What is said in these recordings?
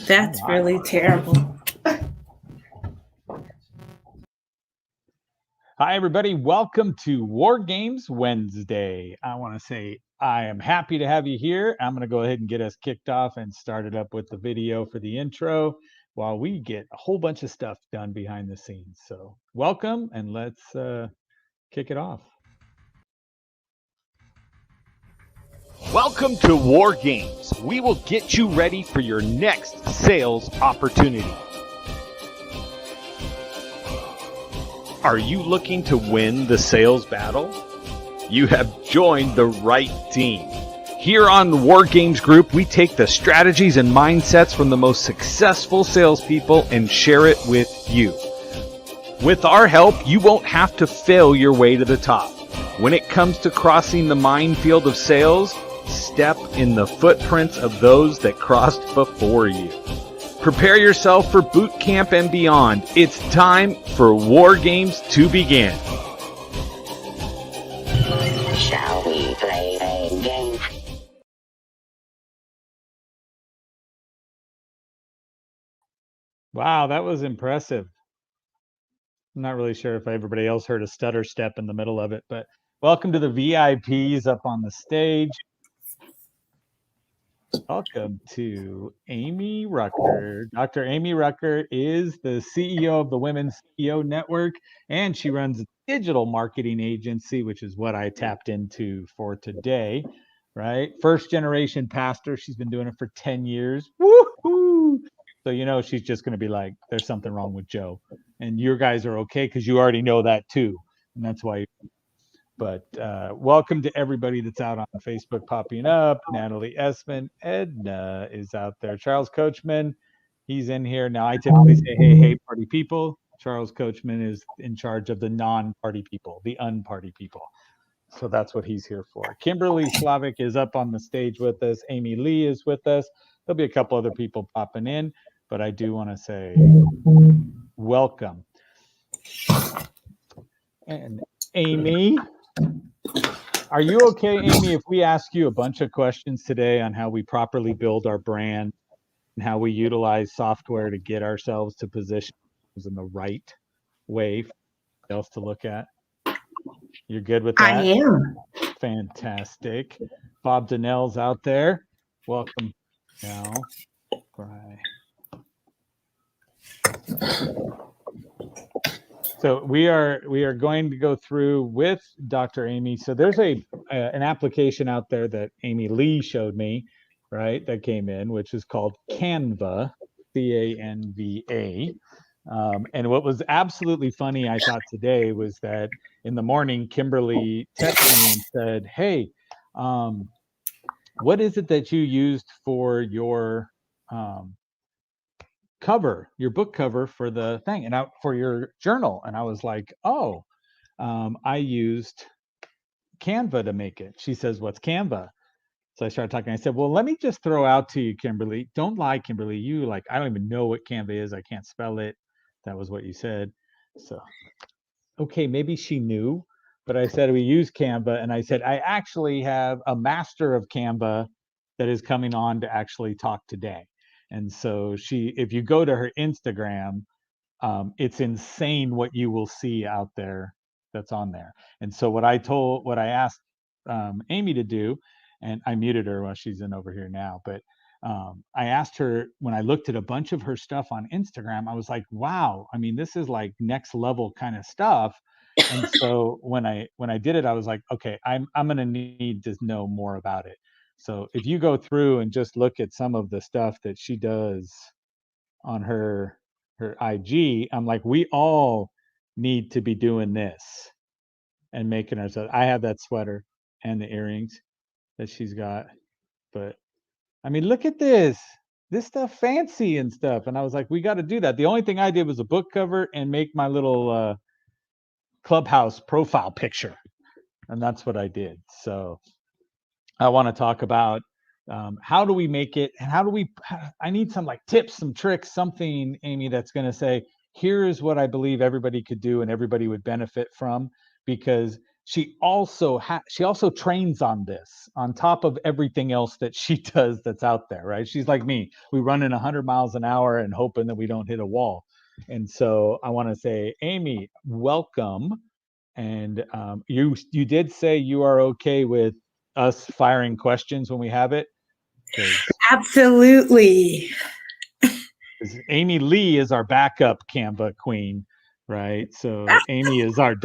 That's really terrible. Hi, everybody. Welcome to War Games Wednesday. I want to say I am happy to have you here. I'm going to go ahead and get us kicked off and start it up with the video for the intro while we get a whole bunch of stuff done behind the scenes. So welcome, and let's kick it off. Welcome to War Games. We will get you ready for your next sales opportunity. Are you looking to win the sales battle? You have joined the right team. Here on the War Games Group, we take the strategies and mindsets from the most successful salespeople and share it with you. With our help, you won't have to fail your way to the top. When it comes to crossing the minefield of sales, step in the footprints of those that crossed before you. Prepare yourself for boot camp and beyond. It's time for War Games to begin. Shall we play a game? Wow, that was impressive. I'm not really sure if everybody else heard a stutter step in the middle of it, but welcome to the VIPs up on the stage. Welcome to Amy Rucker. Dr. Amy Rucker is the CEO of the Women's CEO Network, and she runs a digital marketing agency, which is what I tapped into for today, right? First generation pastor. She's been doing it for 10 years. Woohoo! So, you know, she's just going to be like, there's something wrong with Joe. And your guys are okay because you already know that too. And that's why. But welcome to everybody that's out on Facebook popping up. Natalie Esman, Edna is out there. Charles Coachman, he's in here. Now, I typically say, hey, party people. Charles Coachman is in charge of the non-party people, the unparty people. So that's what he's here for. Kimberly Slavic is up on the stage with us. Amy Lee is with us. There'll be a couple other people popping in, but I do want to say welcome. And Amy, are you okay, Amy, if we ask you a bunch of questions today on how we properly build our brand and how we utilize software to get ourselves to positions in the right way for else to look at? You're good with that? I am. Fantastic. Bob Donnell's out there. Welcome. Now, right. So we are going to go through with Dr. Amy. So there's an application out there that Amy Lee showed me, right? That came in, which is called Canva, Canva. And what was absolutely funny, I thought today, was that in the morning, Kimberly texted me and said, "Hey, what is it that you used for your cover, your book cover for the thing and for your journal?" And I was like, "Oh, I used Canva to make it." She says, "What's Canva?" So I started talking. I said, "Well, let me just throw out to you, Kimberly. Don't lie, Kimberly. You I don't even know what Canva is. I can't spell it." That was what you said. So, okay, maybe she knew, but I said we use Canva, and I said I actually have a master of Canva that is coming on to actually talk today. And so if you go to her Instagram, it's insane what you will see out there that's on there. And so what I asked Amy to do, and I muted her while she's in over here now, but I asked her, when I looked at a bunch of her stuff on Instagram, I was like, wow, I mean, this is like next level kind of stuff. And so when I did it, I was like, okay, I'm going to need to know more about it. So if you go through and just look at some of the stuff that she does on her IG, I'm like, we all need to be doing this and making ourselves. I have that sweater and the earrings that she's got, but I mean, look at this stuff fancy and stuff. And I was like, we got to do that. The only thing I did was a book cover and make my little Clubhouse profile picture. And that's what I did. So I want to talk about how do we make it, and I need some tips, some tricks, something, Amy, that's going to say, here is what I believe everybody could do and everybody would benefit from, because she also trains on this on top of everything else that she does that's out there, right? She's like me. We run in 100 miles an hour and hoping that we don't hit a wall. And so I want to say, Amy, welcome. And you did say you are okay with us firing questions when we have it? Absolutely. Amy Lee is our backup Canva queen, right? So Amy is our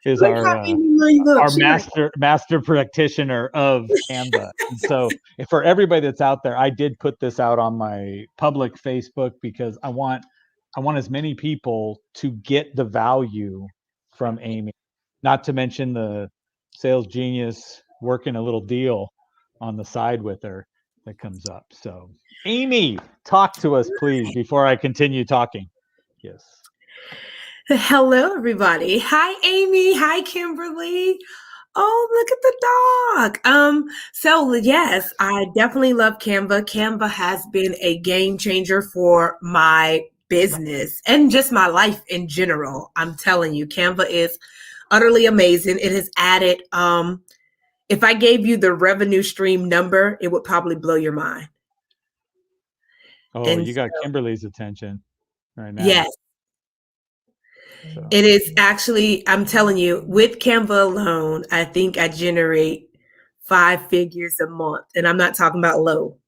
Look how Amy Lee looks. our She like, master practitioner of Canva. And so for everybody that's out there, I did put this out on my public Facebook because I want as many people to get the value from Amy, not to mention the sales genius working a little deal on the side with her that comes up. So Amy, talk to us, please, before I continue talking. Yes. hello, everybody. Hi, Amy. Hi, Kimberly. Oh, look at the dog. So yes, I definitely love Canva. Canva has been a game changer for my business and just my life in general. I'm telling you, Canva is utterly amazing. It has added, if I gave you the revenue stream number, it would probably blow your mind. Oh, And you got Kimberly's attention right now. yes, So. it is actually, I'm telling you, with Canva alone, I think I generate 5 figures a month, and I'm not talking about low.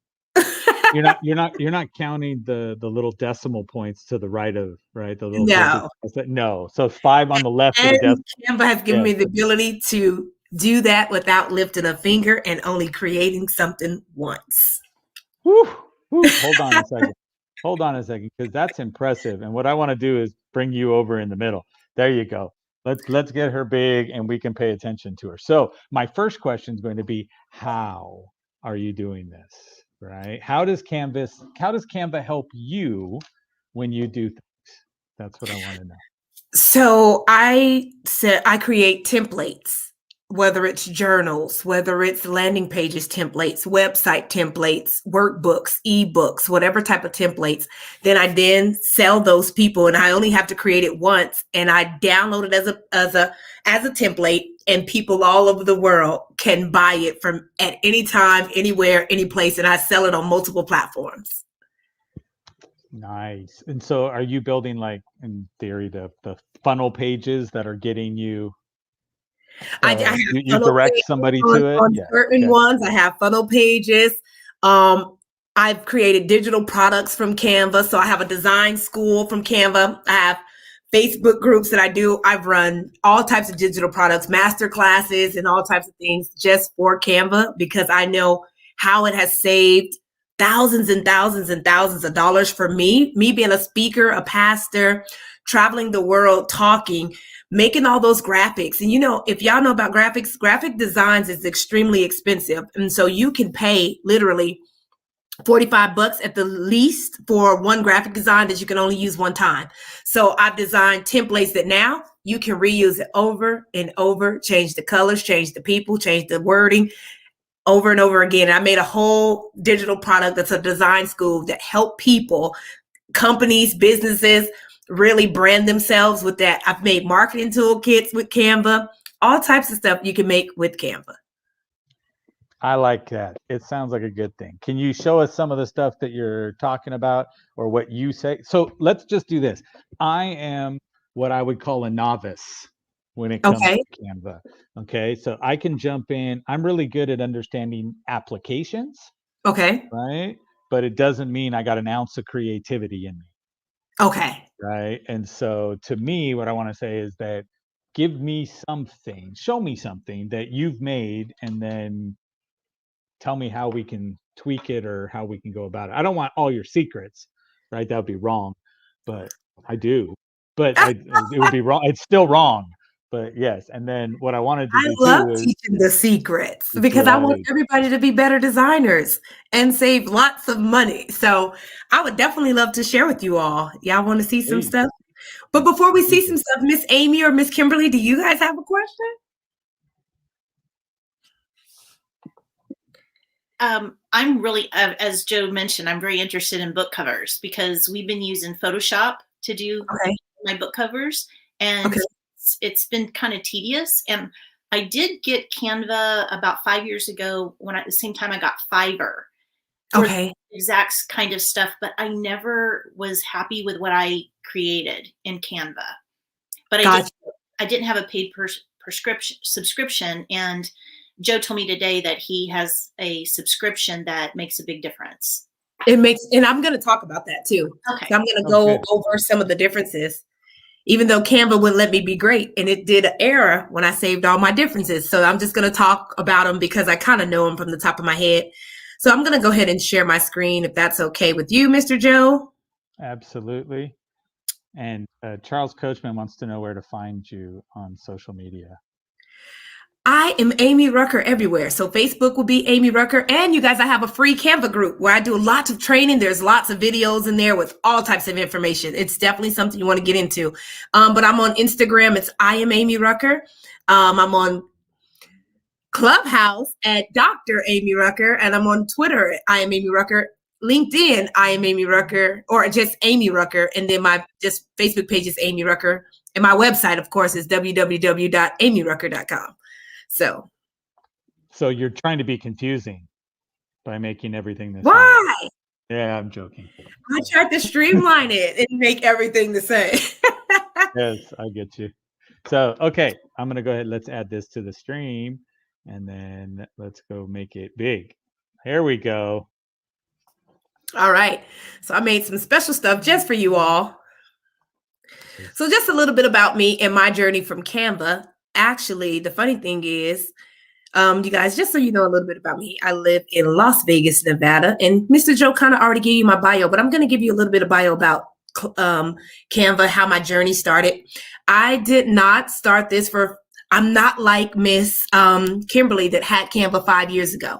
You're not counting the little decimal points to the right of, right? The little No. digits. No. So 5 on the left of the And decimal. Canva has given me the ability to do that without lifting a finger and only creating something once. Woo, woo. Hold on a second, because that's impressive. And what I want to do is bring you over in the middle. There you go. Let's get her big and we can pay attention to her. So my first question is going to be, how are you doing this? Right? How does Canva help you when you do things? That's what I want to know. So I create templates, whether it's journals, whether it's landing pages templates, website templates, workbooks, ebooks, whatever type of templates. Then I sell those people, and I only have to create it once, and I download it as a template, and people all over the world can buy it from at any time, anywhere, any place, and I sell it on multiple platforms. Nice. And so are you building, like, in theory, the funnel pages that are getting you, I have you direct somebody to it? On certain ones, I have funnel pages. I've created digital products from Canva. So I have a design school from Canva. I have Facebook groups that I do. I've run all types of digital products, master classes, and all types of things just for Canva, because I know how it has saved thousands and thousands and thousands of dollars for me being a speaker, a pastor, traveling the world, talking, making all those graphics. And if y'all know about graphics, graphic designs is extremely expensive. And so you can pay literally $45 at the least for one graphic design that you can only use one time. So I've designed templates that now you can reuse it over and over, change the colors, change the people, change the wording over and over again. I made a whole digital product that's a design school that help people, companies, businesses really brand themselves with that. I've made marketing toolkits with Canva, all types of stuff you can make with Canva. I like that. It sounds like a good thing. Can you show us some of the stuff that you're talking about or what you say? So let's just do this. I am what I would call a novice when it comes to Canva. Okay. So I can jump in. I'm really good at understanding applications. Okay. Right. But it doesn't mean I got an ounce of creativity in me. Okay. Right. And so to me, what I want to say is that give me something, show me something that you've made, and then tell me how we can tweak it or how we can go about it. I don't want all your secrets, right? That would be wrong, but I do. But it would be wrong. It's still wrong. But yes. And then what I wanted to do love too is teaching the secrets, because I want everybody to be better designers and save lots of money. So I would definitely love to share with you all. Y'all want to see some stuff? But before we see some stuff, Miss Amy or Miss Kimberly, do you guys have a question? I'm really, as Joe mentioned, I'm very interested in book covers, because we've been using Photoshop to do my book covers, and it's been kind of tedious. And I did get Canva about 5 years ago when at the same time I got Fiverr for Okay. the exact kind of stuff, but I never was happy with what I created in Canva. But Gotcha. I didn't have a paid subscription, and Joe told me today that he has a subscription that makes a big difference. It makes, and I'm going to talk about that too. Okay. So I'm going to Oh, go good. over some of the differences, even though Canva wouldn't let me be great. And it did an error when I saved all my differences. So I'm just going to talk about them because I kind of know them from the top of my head. So I'm going to go ahead and share my screen if that's okay with you, Mr. Joe. Absolutely. And Charles Coachman wants to know where to find you on social media. I am Amy Rucker everywhere. So Facebook will be Amy Rucker. And you guys, I have a free Canva group where I do lots of training. There's lots of videos in there with all types of information. It's definitely something you want to get into. But I'm on Instagram. It's I am Amy Rucker. I'm on Clubhouse at Dr. Amy Rucker. And I'm on Twitter at I am Amy Rucker. LinkedIn, I am Amy Rucker, or just Amy Rucker. And then my just Facebook page is Amy Rucker. And my website, of course, is www.amyrucker.com. So you're trying to be confusing by making everything the same. why? Yeah, I'm joking. I tried to streamline it and make everything the same. Yes, I get you. So, okay, I'm going to go ahead. Let's add this to the stream, and then let's go make it big. Here we go. All right. So I made some special stuff just for you all. So just a little bit about me and my journey from Canva. Actually, the funny thing is, you guys, just so you know a little bit about me, I live in Las Vegas, Nevada, and Mr. Joe kind of already gave you my bio, but I'm going to give you a little bit of bio about Canva, how my journey started. I did not start this I'm not like Miss Kimberly that had Canva 5 years ago.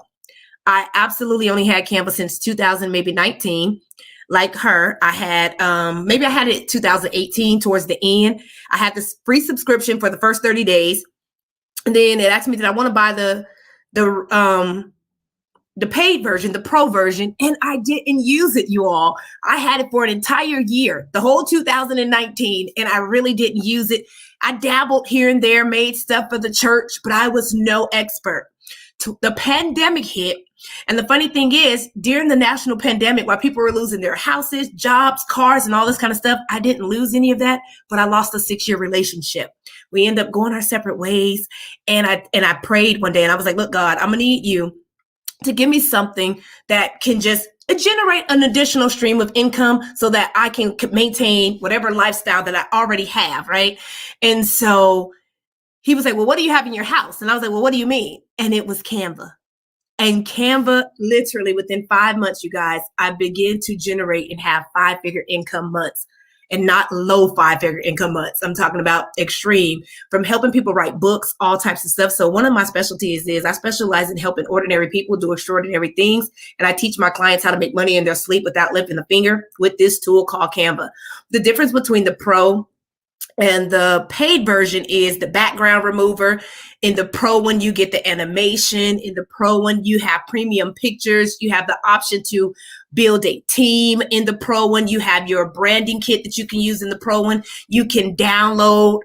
I absolutely only had Canva since 2000, maybe 19. Like her, I had, maybe I had it 2018 towards the end. I had this free subscription for the first 30 days. And then it asked me, did I want to buy the paid version, the pro version? And I didn't use it, you all. I had it for an entire year, the whole 2019, and I really didn't use it. I dabbled here and there, made stuff for the church, but I was no expert. The pandemic hit. And the funny thing is, during the national pandemic, while people were losing their houses, jobs, cars, and all this kind of stuff, I didn't lose any of that, but I lost a 6-year relationship. We ended up going our separate ways. And I prayed one day and I was like, look, God, I'm going to need you to give me something that can just generate an additional stream of income so that I can maintain whatever lifestyle that I already have, right? And so he was like, well, what do you have in your house? And I was like, well, what do you mean? And it was Canva. And Canva, literally within 5 months, you guys, I began to generate and have 5-figure income months, and not low 5-figure income months. I'm talking about extreme, from helping people write books, all types of stuff. So one of my specialties is I specialize in helping ordinary people do extraordinary things. And I teach my clients how to make money in their sleep without lifting a finger with this tool called Canva. The difference between the pro and the paid version is the background remover. In the pro one, you get the animation. In the pro one, you have premium pictures. You have the option to build a team. In the pro one, you have your branding kit that you can use in the pro one. You can download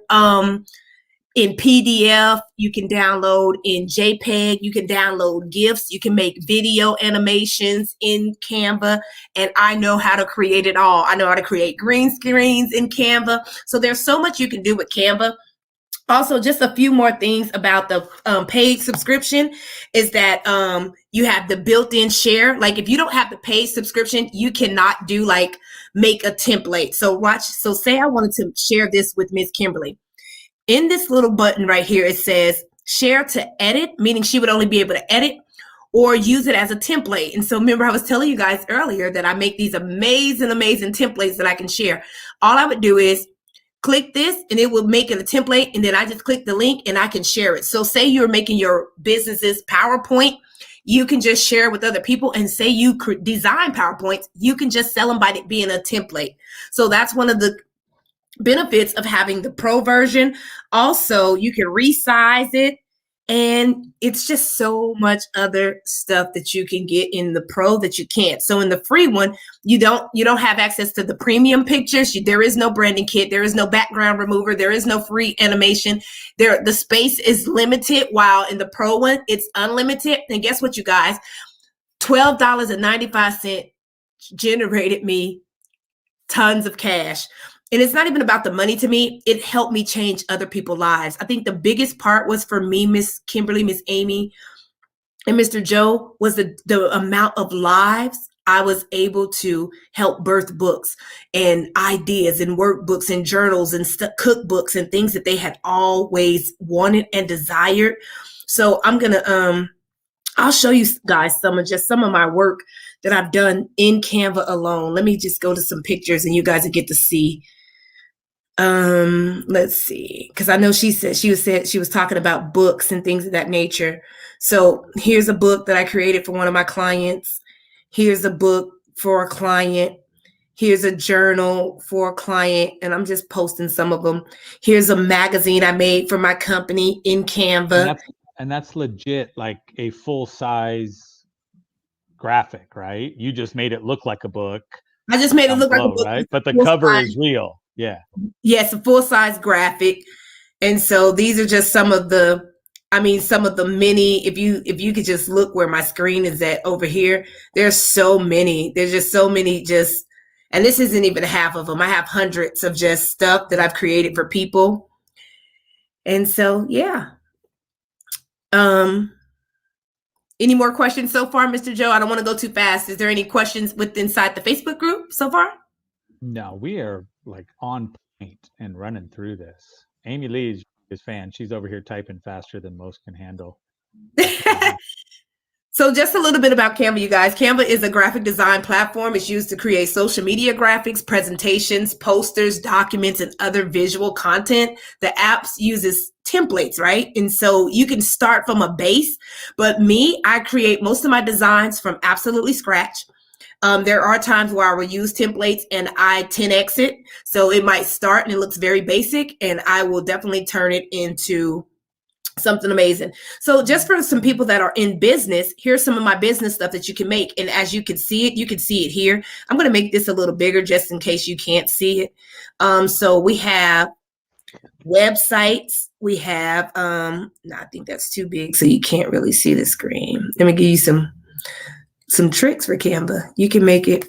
in PDF, you can download in JPEG, you can download GIFs, you can make video animations in Canva, and I know how to create it all. I know how to create green screens in Canva. So there's so much you can do with Canva. Also, just a few more things about the paid subscription is that you have the built-in share. Like if you don't have the paid subscription, you cannot do like make a template. So watch. So say I wanted to share this with Miss Kimberly. In this little button right here, it says share to edit, meaning she would only be able to edit or use it as a template. And so remember, I was telling you guys earlier that I make these amazing templates that I can share. All I would do is click this and it will make it a template. And then I just click the link and I can share it. So say you're making your business's PowerPoint, you can just share with other people, and say you design PowerPoints, you can just sell them by it being a template. So that's one of the benefits of having the pro version. Also, you can resize it And it's just so much other stuff that you can get in the pro that you can't. So in the free one, you don't have access to the premium pictures. There is no branding kit. There is no background remover. There is no free animation. The space is limited, while in the pro one, it's unlimited. And guess what, you guys? $12.95 generated me tons of cash. And it's not even about the money to me. It helped me change other people's lives. I think the biggest part was for me, Miss Kimberly, Miss Amy, and Mr. Joe, was the amount of lives I was able to help birth books and ideas and workbooks and journals and cookbooks and things that they had always wanted and desired. So I'm going to, I'll show you guys some of my work that I've done in Canva alone. Let me just go to some pictures and you guys will get to see. Let's see, because I know she was talking about books and things of that nature. So here's a book that I created for one of my clients. Here's a book for a client. Here's a journal for a client, and I'm just posting some of them. Here's a magazine I made for my company in Canva. And that's legit, like a full size graphic, right? You just made it look like a book. I just made it look like a book, right? But the cover is real. Yeah. Yes, a full size graphic. And so these are just some of the many, if you could just look where my screen is at over here, there's so many. There's just so many and this isn't even half of them. I have hundreds of just stuff that I've created for people. And so, yeah. Any more questions so far, Mr. Joe? I don't want to go too fast. Is there any questions inside the Facebook group so far? No, we are like on point and running through this. Amy Lee is fan. She's over here typing faster than most can handle. So just a little bit about Canva, you guys. Canva is a graphic design platform. It's used to create social media graphics, presentations, posters, documents, and other visual content. The app uses templates, right? And so you can start from a base. But I create most of my designs from absolutely scratch. There are times where I will use templates and I 10x it. So it might start and it looks very basic, and I will definitely turn it into something amazing. So just for some people that are in business, here's some of my business stuff that you can make. And as you can see it here. I'm going to make this a little bigger just in case you can't see it. So we have websites. We have, no, I think that's too big, so you can't really see the screen. Let me give you some tricks for Canva. You can make it,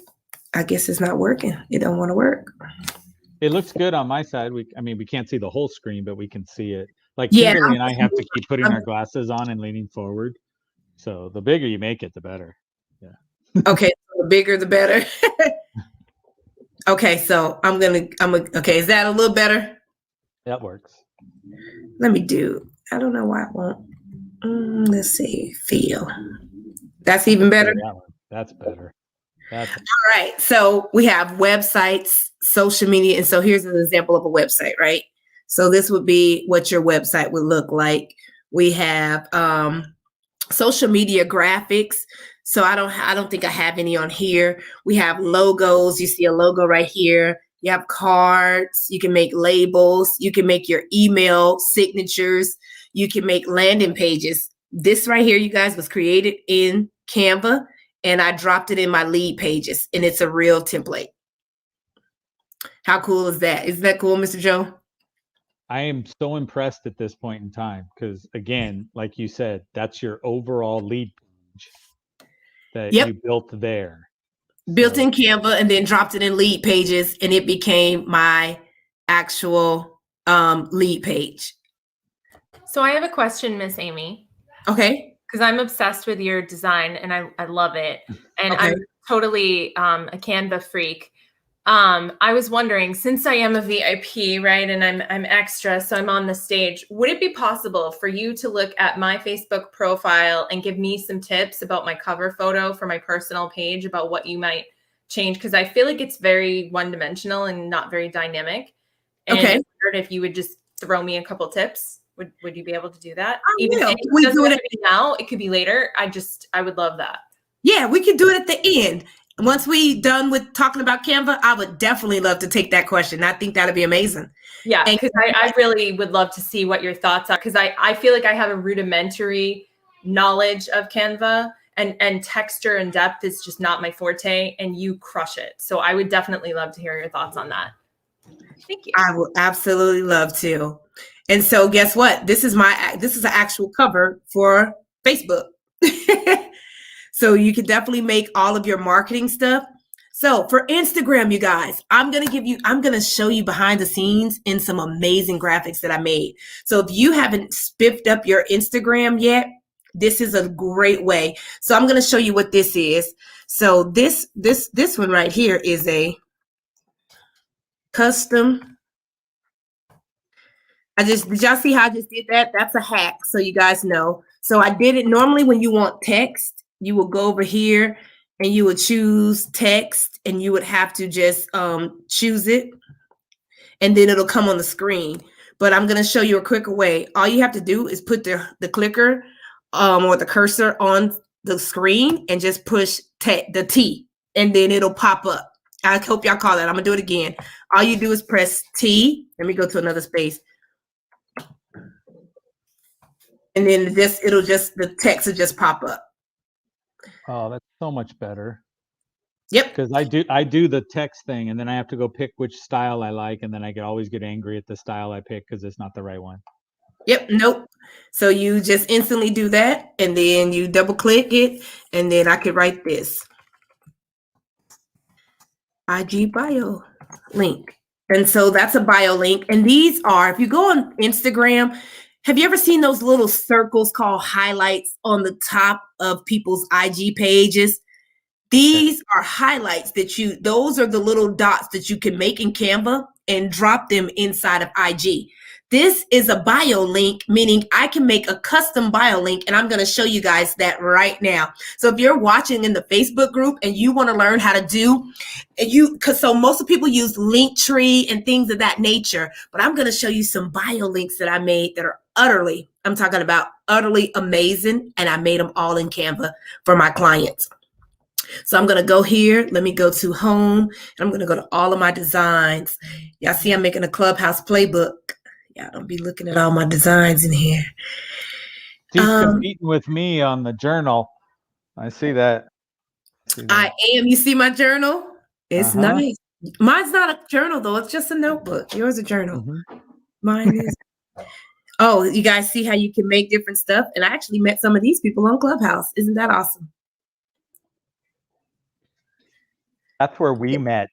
I guess it's not working. It don't want to work. It looks good on my side. We can't see the whole screen, but we can see it. Like Kimberly and I have to keep putting our glasses on and leaning forward. So the bigger you make it, the better. Yeah. Okay. The bigger, the better. Okay. So okay. Is that a little better? That works. I don't know why it won't. Let's see. Feel. That's even better. That's better. All right. So we have websites, social media. And so here's an example of a website, right? So this would be what your website would look like. We have social media graphics. So I don't think I have any on here. We have logos. You see a logo right here. You have cards. You can make labels. You can make your email signatures. You can make landing pages. This right here, you guys, was created in Canva, and I dropped it in my lead pages, and it's a real template. How cool is that? Isn't that cool, Mr. Joe? I am so impressed at this point in time because, again, like you said, that's your overall lead page that you built there. Built in Canva and then dropped it in lead pages, and it became my actual lead page. So I have a question, Miss Amy. Okay. Because I'm obsessed with your design and I love it. And Okay. I'm totally a Canva freak. I was wondering, since I am a VIP, right, and I'm extra, so I'm on the stage, would it be possible for you to look at my Facebook profile and give me some tips about my cover photo for my personal page, about what you might change? Because I feel like it's very one-dimensional and not very dynamic. And I wondered if you would just throw me a couple tips. Would you be able to do that? Even if it doesn't have to be now, it could be later. I would love that. Yeah, we could do it at the end. once we done with talking about Canva, I would definitely love to take that question. I think that'd be amazing. Yeah, And- because I really would love to see what your thoughts are, because I feel like I have a rudimentary knowledge of Canva, and texture and depth is just not my forte, and you crush it. So I would definitely love to hear your thoughts on that. Thank you. I would absolutely love to. And so guess what? This is an actual cover for Facebook. So you can definitely make all of your marketing stuff. So for Instagram, you guys, I'm going to show you behind the scenes in some amazing graphics that I made. So if you haven't spiffed up your Instagram yet, this is a great way. So I'm going to show you what this is. So this one right here is a custom. Did y'all see how I just did that? That's a hack, so you guys know. So I did it normally when you want text, you will go over here and you would choose text, and you would have to just choose it, and then it'll come on the screen. But I'm going to show you a quicker way. All you have to do is put the clicker or the cursor on the screen and just push the T, and then it'll pop up. I hope y'all call it. I'm going to do it again. All you do is press T. Let me go to another space. And then the text will just pop up. Oh, that's so much better. Yep. Because I do the text thing, and then I have to go pick which style I like, and then I can always get angry at the style I pick because it's not the right one. Yep. Nope. So you just instantly do that, and then you double click it, and then I could write this IG bio link. And so that's a bio link. And these are, if you go on Instagram, have you ever seen those little circles called highlights on the top of people's IG pages? These are highlights those are the little dots that you can make in Canva and drop them inside of IG. This is a bio link, meaning I can make a custom bio link, and I'm going to show you guys that right now. So if you're watching in the Facebook group and you want to learn how to so most of people use Linktree and things of that nature, but I'm going to show you some bio links that I made that are utterly amazing, and I made them all in Canva for my clients. So I'm going to go here. Let me go to home, and I'm going to go to all of my designs. Y'all see I'm making a Clubhouse playbook. Y'all don't be looking at all my designs in here. She's competing with me on the journal. I see that. I am. You see my journal? It's nice. Mine's not a journal, though. It's just a notebook. Yours a journal. Mm-hmm. Mine is. Oh, you guys see how you can make different stuff? And I actually met some of these people on Clubhouse. Isn't that awesome? That's where we met.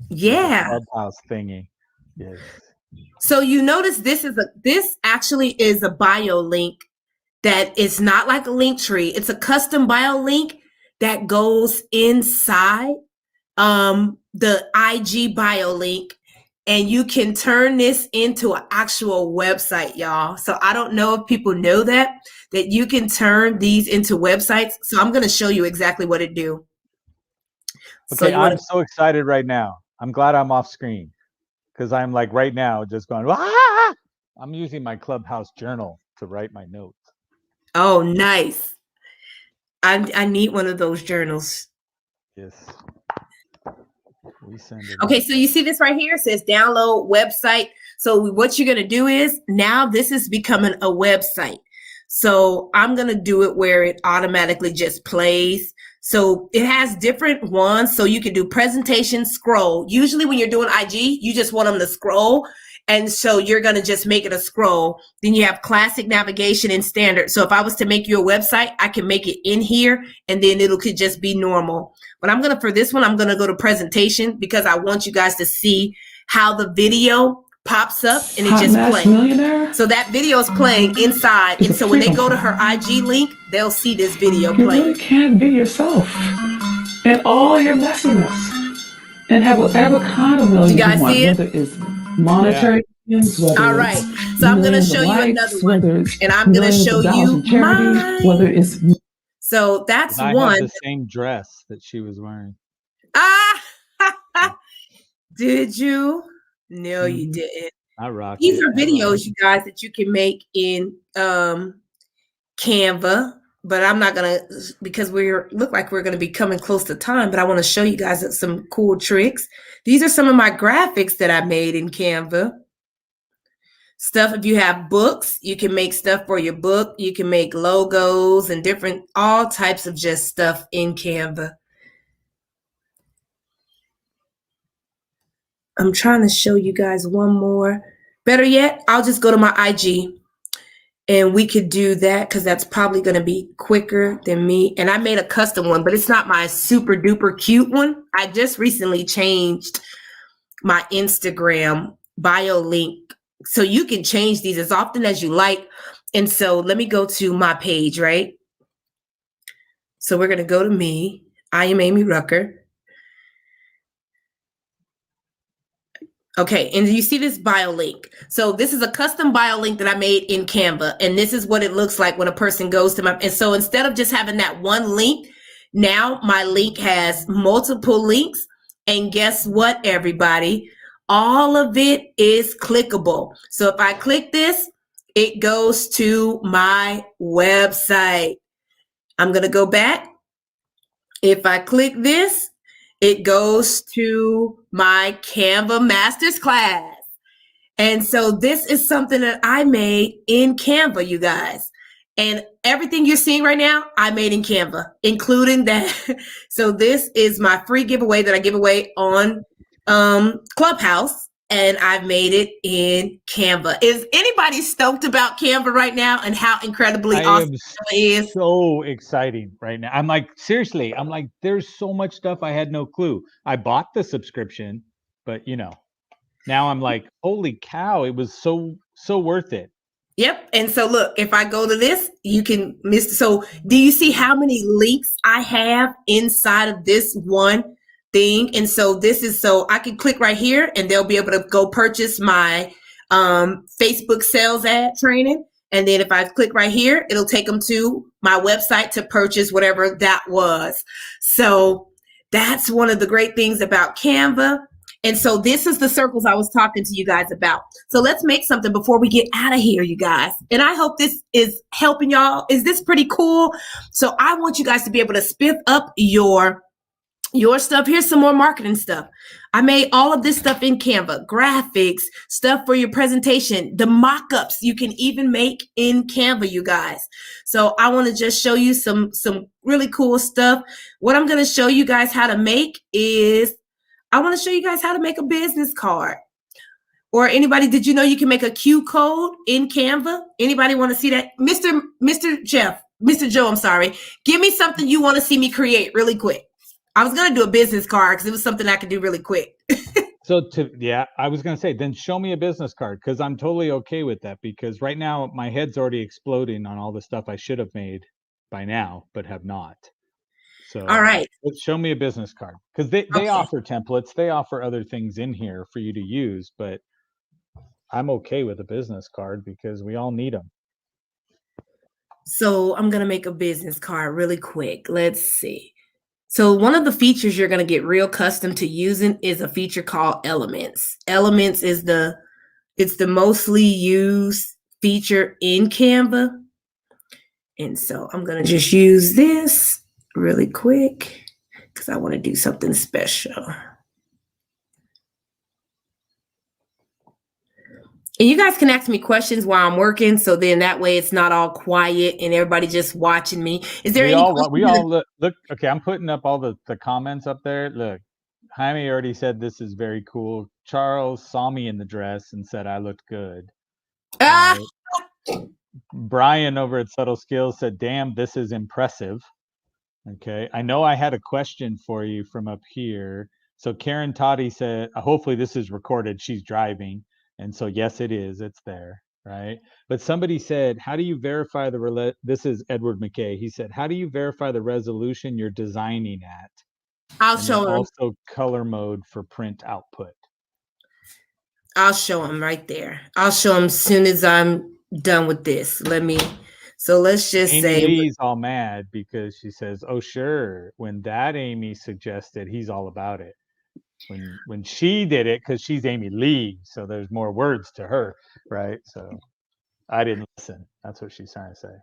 Yeah. Clubhouse thingy. Yes. So you notice this actually is a bio link that is not like a link tree. It's a custom bio link that goes inside the IG bio link, and you can turn this into an actual website, y'all. So I don't know if people know that you can turn these into websites. So I'm going to show you exactly what it do. Okay, I'm so excited right now. I'm glad I'm off screen, because I'm like right now just going, ah! I'm using my Clubhouse journal to write my notes. Oh, nice. I need one of those journals. Yes. We send it. Okay, so you see this right here? It says download website. So what you're going to do is now this is becoming a website. So I'm going to do it where it automatically just plays. So it has different ones. So you can do presentation, scroll. Usually when you're doing IG, you just want them to scroll. And so you're going to just make it a scroll. Then you have classic, navigation, and standard. So if I was to make you a website, I can make it in here, and then could just be normal. But for this one, I'm going to go to presentation, because I want you guys to see how the video pops up and it just plays. So that video is playing inside. And so when they go to her IG link, they'll see this video playing. You really can't be yourself and all your messiness and have whatever kind of million you guys want, whether it's monetary. Yeah. All right. So I'm going to show you another one. And I'm going to show you mine. Whether it's so that's I one. had the same dress that she was wearing. Did you? No, you didn't. I rock These are videos, you guys, that you can make in Canva. but I'm not gonna, because look like we're gonna be coming close to time, but I want to show you guys some cool tricks. These are some of my graphics that I made in Canva. Stuff, if you have books, you can make stuff for your book. You can make logos and all types of just stuff in Canva. I'm trying to show you guys one more. Better yet, I'll just go to my IG and we could do that because that's probably going to be quicker than me. And I made a custom one, but it's not my super duper cute one. I just recently changed my Instagram bio link, so you can change these as often as you like. And so let me go to my page, right? So we're going to go to me. I am Amy Rucker. Okay, and you see this bio link. So this is a custom bio link that I made in Canva, and this is what it looks like when a person goes to and so instead of just having that one link, now my link has multiple links, and guess what, everybody? All of it is clickable. So if I click this, it goes to my website. I'm going to go back. If I click this, it goes to my Canva Masters class. And so this is something that I made in Canva, you guys. And everything you're seeing right now, I made in Canva, including that. So this is my free giveaway that I give away on Clubhouse. And I've made it in Canva. Is anybody stoked about Canva right now and how incredibly awesome it is? So exciting right now. I'm like, seriously, there's so much stuff I had no clue. I bought the subscription, but now I'm like, holy cow, it was so worth it. Yep. And so look, if I go to this, you can miss. So do you see how many links I have inside of this one thing? And so this is, so I can click right here and they'll be able to go purchase my Facebook sales ad training. And then if I click right here, it'll take them to my website to purchase whatever that was. So that's one of the great things about Canva. And so this is the circles I was talking to you guys about. So let's make something before we get out of here, you guys. And I hope this is helping y'all. Is this pretty cool? So I want you guys to be able to spiff up your stuff. Here's some more marketing stuff. I made all of this stuff in Canva, graphics, stuff for your presentation, the mock-ups you can even make in Canva, you guys. So I want to just show you some really cool stuff. What I'm going to show you guys how to make is, I want to show you guys how to make a business card. Or anybody, did you know you can make a Q code in Canva? Anybody want to see that? Mr. Joe, I'm sorry. Give me something you want to see me create really quick. I was going to do a business card because it was something I could do really quick. I was going to say, then show me a business card, because I'm totally okay with that, because right now my head's already exploding on all the stuff I should have made by now, but have not. So all right, show me a business card, because they offer templates. They offer other things in here for you to use, but I'm okay with a business card because we all need them. So I'm going to make a business card really quick. Let's see. So one of the features you're going to get real accustomed to using is a feature called Elements. Elements is it's the mostly used feature in Canva. And so I'm going to just use this really quick because I want to do something special. And you guys can ask me questions while I'm working, so then that way it's not all quiet and everybody just watching me. Is there we all look? Okay, I'm putting up all the comments up there. Look, Jaime already said this is very cool. Charles saw me in the dress and said I looked good. Right? Brian over at Subtle Skills said, "Damn, this is impressive." Okay, I know I had a question for you from up here. So Karen Toddy said, hopefully this is recorded. She's driving. And so, yes, it is. It's there, right? But somebody said, how do you verify this is Edward McKay. He said, how do you verify the resolution you're designing at? I'll show him. Also color mode for print output. I'll show him right there. I'll show him as soon as I'm done with this. Let's just say. Lee's all mad because she says, oh, sure. When that Amy suggested, he's all about it. When she did it, because she's Amy Lee, so there's more words to her, right? So I didn't listen. That's what she's trying to say.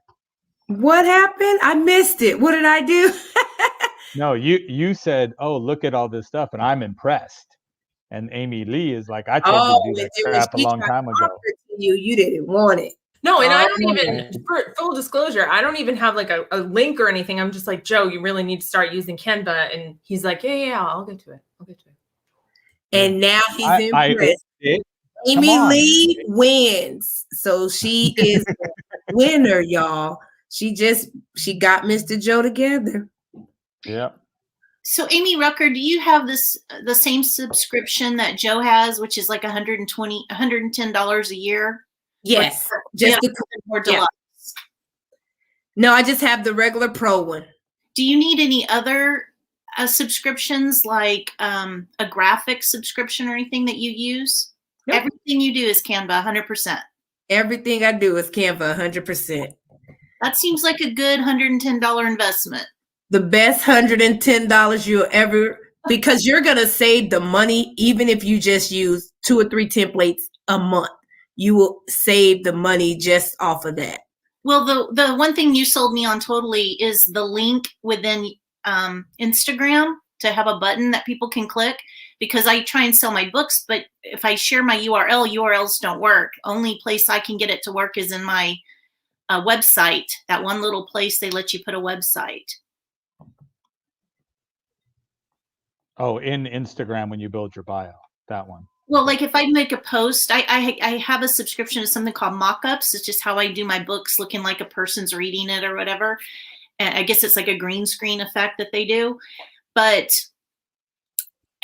What happened? I missed it. What did I do? No, you said, "Oh, look at all this stuff," and I'm impressed. And Amy Lee is like, "I told you to do and that then when crap a she long tried to time offer ago." it to you, you didn't want it. No, and I Oh, don't even, for full disclosure, I don't even have like a link or anything. I'm just like, Joe, you really need to start using Canva. And he's like, yeah, I'll get to it. And now he's I impressed. it. Amy Come on. Lee wins. So she is the winner, y'all. She got Mr. Joe together. Yeah. So Amy Rucker, do you have the same subscription that Joe has, which is like $110 a year? Yes. Or Just the more deluxe. No, I just have the regular pro one. Do you need any other subscriptions, like a graphic subscription or anything that you use? Nope. Everything you do is Canva, 100%. Everything I do is Canva, 100%. That seems like a good $110 investment. The best $110 you'll ever, because you're going to save the money even if you just use 2 or 3 templates a month. You will save the money just off of that. Well, the one thing you sold me on totally is the link within Instagram to have a button that people can click, because I try and sell my books, but if I share my URLs don't work. Only place I can get it to work is in my website. That one little place they let you put a website. Oh, in Instagram when you build your bio, that one. Well, like if I make a post, I have a subscription to something called Mockups. It's just how I do my books looking like a person's reading it or whatever. And I guess it's like a green screen effect that they do. But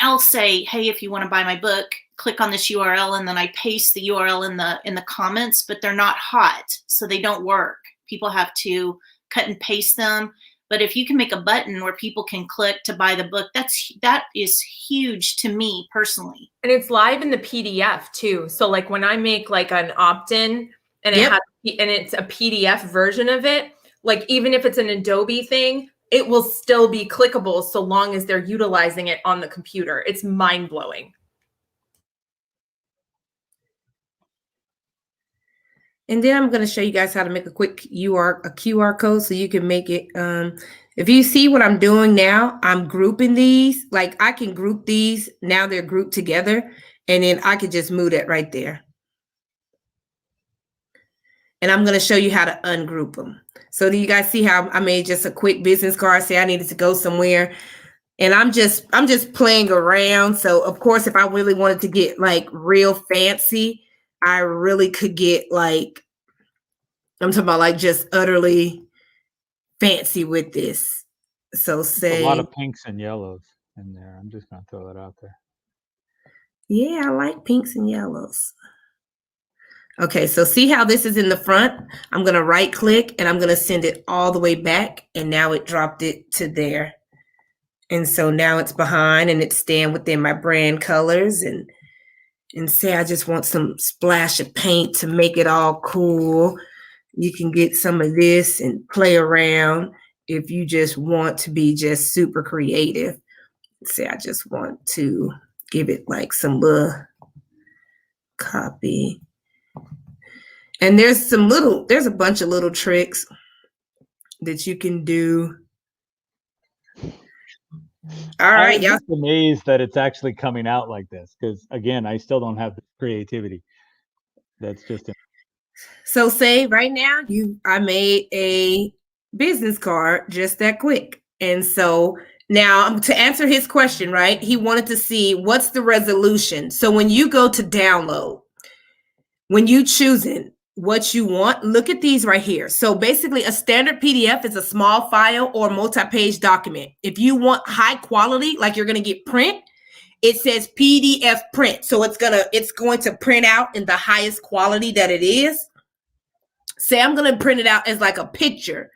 I'll say, hey, if you want to buy my book, click on this URL, and then I paste the URL in the comments, but they're not hot, so they don't work. People have to cut and paste them. But if you can make a button where people can click to buy the book, that is huge to me personally. And it's live in the PDF too. So like when I make like an opt-in and it's a PDF version of it, like even if it's an Adobe thing, it will still be clickable so long as they're utilizing it on the computer. It's mind-blowing. And then I'm going to show you guys how to make a quick QR code so you can make it. If you see what I'm doing now, I'm grouping these. Like I can group these. Now they're grouped together. And then I could just move that right there. And I'm going to show you how to ungroup them. So do you guys see how I made just a quick business card? Say I needed to go somewhere. And I'm just playing around. So of course, if I really wanted to get like real fancy, I really could get like, I'm talking about like just utterly fancy with this. So say a lot of pinks and yellows in there. I'm just gonna throw that out there. Yeah, I like pinks and yellows. Okay, so see how this is in the front? I'm gonna right click and I'm gonna send it all the way back, and now it dropped it to there. And so now it's behind and it's staying within my brand colors, and say I just want some splash of paint to make it all cool. You can get some of this and play around if you just want to be just super creative. Say I just want to give it like some little copy. And there's a bunch of little tricks that you can do. All right, y'all. I'm just amazed that it's actually coming out like this, because again, I still don't have the creativity. That's just it. So say right now I made a business card just that quick. And so now to answer his question, right? He wanted to see what's the resolution. So when you go to download, when you choosing what you want, look at these right here. So basically a standard PDF is a small file or multi-page document. If you want high quality, like you're going to get print, it says PDF print. So it's going to print out in the highest quality that it is. Say I'm going to print it out as like a picture.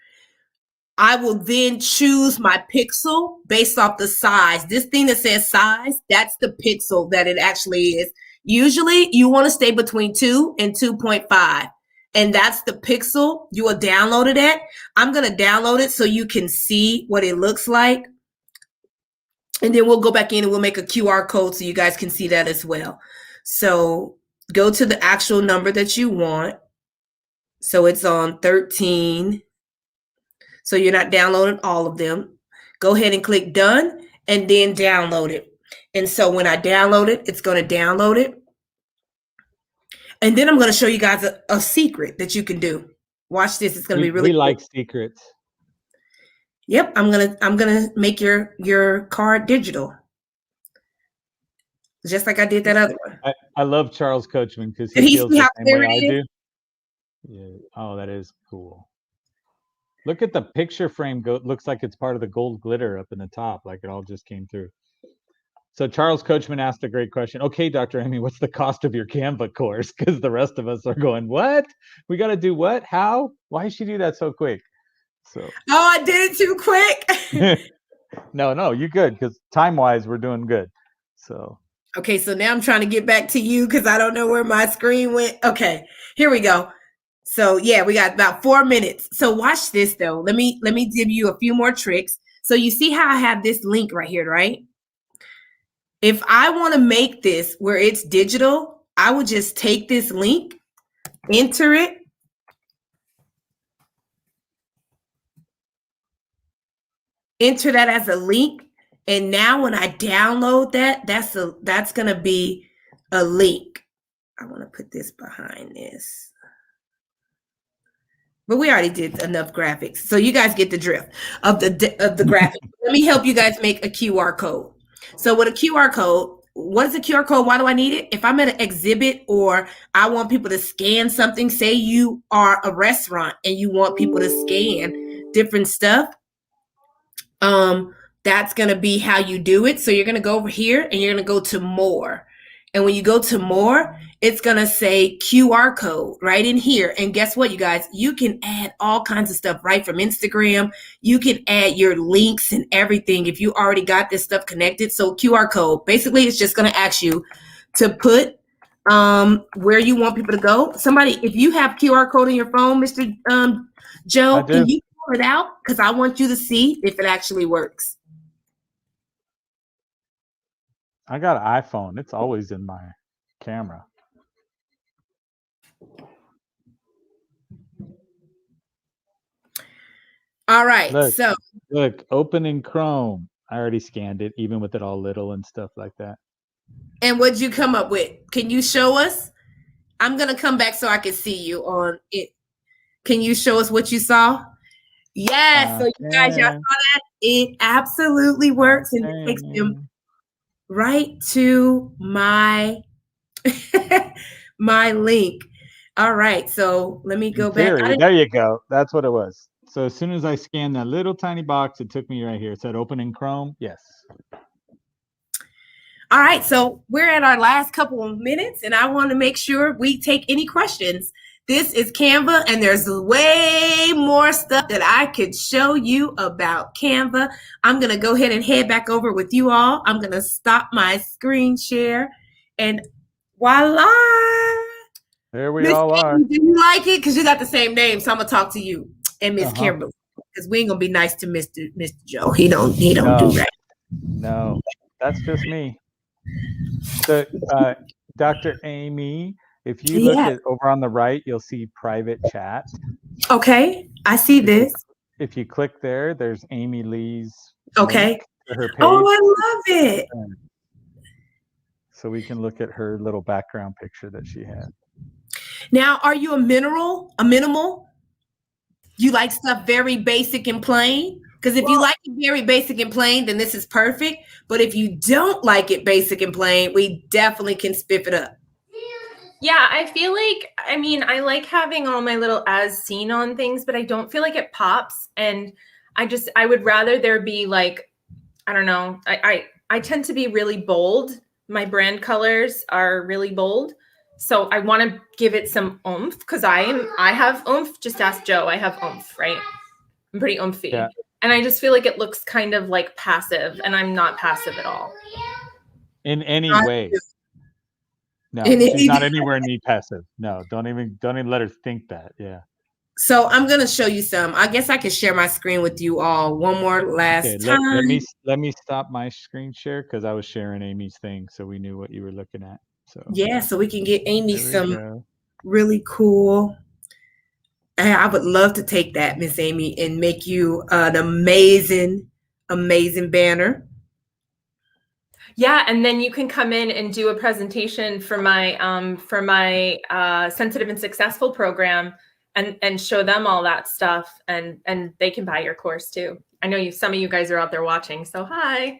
I will then choose my pixel based off the size. This thing that says size, that's the pixel that it actually is. Usually you want to stay between 2 and 2.5. And that's the pixel you will download it at. I'm going to download it so you can see what it looks like. And then we'll go back in and we'll make a QR code so you guys can see that as well. So go to the actual number that you want. So it's on 13. So you're not downloading all of them. Go ahead and click done and then download it. And so when I download it, it's going to download it. And then I'm going to show you guys a secret that you can do. Watch this. It's going to be really We cool. like secrets. Yep, I'm gonna make your card digital. Just like I did that other one. I love Charles Coachman because Did he he feels see the how same clear way it I is? do. Yeah. Oh, that is cool. Look at the picture frame. Looks like it's part of the gold glitter up in the top, like it all just came through. So Charles Coachman asked a great question. Okay, Dr. Amy, what's the cost of your Canva course? Because the rest of us are going, what? We got to do what? How? Why did she do that so quick? So. Oh, I did it too quick. No, you're good because time-wise, we're doing good. So. Okay, so now I'm trying to get back to you because I don't know where my screen went. Okay, here we go. So yeah, we got about 4 minutes. So watch this though. Let me give you a few more tricks. So you see how I have this link right here, right? If I want to make this where it's digital, I would just take this link, enter it, enter that as a link, and now when I download that, that's going to be a link. I want to put this behind this. But we already did enough graphics. So you guys get the drift of the graphic. Let me help you guys make a QR code. So with a QR code, what is a QR code? Why do I need it? If I'm at an exhibit or I want people to scan something, say you are a restaurant and you want people to scan different stuff, that's going to be how you do it. So you're going to go over here and you're going to go to more. And when you go to more, it's going to say QR code right in here. And guess what, you guys? You can add all kinds of stuff right from Instagram. You can add your links and everything if you already got this stuff connected. So QR code, basically, it's just going to ask you to put where you want people to go. Somebody, if you have QR code on your phone, Mr. Joe, can you pull it out? Because I want you to see if it actually works. I got an iPhone. It's always in my camera. All right. Look, open in Chrome. I already scanned it, even with it all little and stuff like that. And what'd you come up with? Can you show us? I'm going to come back so I can see you on it. Can you show us what you saw? Yes. So you guys, y'all saw that? It absolutely works. And it takes them right to my my link. All right, so let me go back. There you go. That's what it was. So as soon as I scanned that little tiny box, it took me right here. It said open in Chrome. Yes. All right, so we're at our last couple of minutes, and I want to make sure we take any questions. This is Canva, and there's way more stuff that I could show you about Canva. I'm going to go ahead and head back over with you all. I'm going to stop my screen share, and voila. There we all are. Do you like it? Because you got the same name, so I'm going to talk to you and Miss Kimberly, because we ain't going to be nice to Mr. Joe. He don't do that. No, that's just me. So, Dr. Amy, if you look at over on the right, you'll see private chat. Okay, I see this. If you click there, there's Amy Lee's link to her page. Oh, I love it. So we can look at her little background picture that she had. Now, are you a minimal? You like stuff very basic and plain? Because if you like it very basic and plain, then this is perfect. But if you don't like it basic and plain, we definitely can spiff it up. Yeah, I feel like, I mean, I like having all my little as seen on things, but I don't feel like it pops. And I would rather there be like, I don't know, I tend to be really bold. My brand colors are really bold. So I want to give it some oomph because I have oomph. Just ask Joe. I have oomph, right? I'm pretty oomphy. Yeah. And I just feel like it looks kind of like passive, and I'm not passive at all. In any way. No, she's not anywhere near passive. No, don't even let her think that. Yeah. So I'm gonna show you some. I guess I can share my screen with you all one more last time. Let me stop my screen share because I was sharing Amy's thing, so we knew what you were looking at. So yeah, so we can get Amy some really cool I would love to take that, Miss Amy, and make you an amazing, amazing banner. Yeah, and then you can come in and do a presentation for my Sensitive and Successful program, and show them all that stuff, and they can buy your course too. I know some of you guys are out there watching, so hi.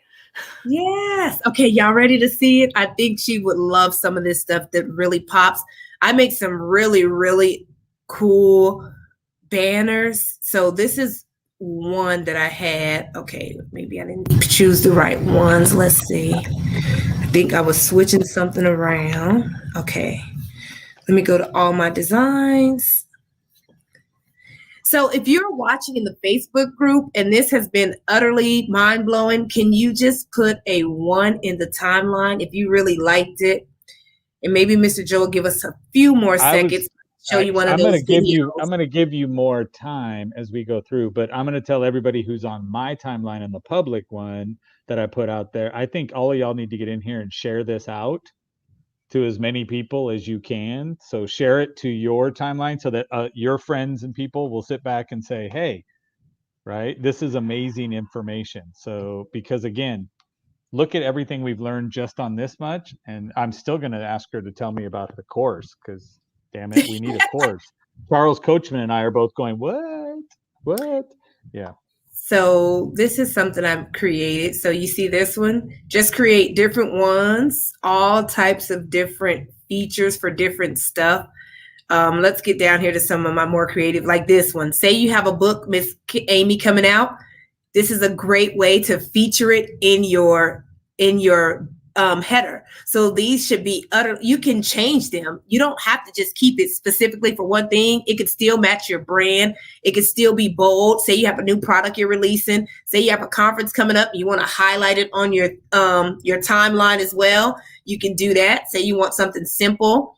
Yes. Okay, y'all ready to see it? I think she would love some of this stuff that really pops. I make some really, really cool banners. So this is one that I had. Okay, maybe I didn't choose the right ones. Let's see. I think I was switching something around. Okay, let me go to all my designs. So if you're watching in the Facebook group and this has been utterly mind-blowing, can you just put a 1 in the timeline if you really liked it? And maybe Mr. Joe will give us a few more seconds to show you one of those videos. I'm going to give you more time as we go through, but I'm going to tell everybody who's on my timeline and the public one that I put out there. I think all of y'all need to get in here and share this out to as many people as you can. So share it to your timeline so that your friends and people will sit back and say, hey, right, this is amazing information. So, because again, look at everything we've learned just on this much. And I'm still going to ask her to tell me about the course, because damn it, we need a course. Charles Coachman and I are both going, what? Yeah. So this is something I've created. So you see this one, just create different ones, all types of different features for different stuff. Let's get down here to some of my more creative, like this one. Say you have a book, Miss Amy, coming out. This is a great way to feature it in your header. So these should be you can change them. You don't have to just keep it specifically for one thing. It could still match your brand. It could still be bold. Say you have a new product you're releasing. Say you have a conference coming up. You want to highlight it on your timeline as well. You can do that. Say you want something simple.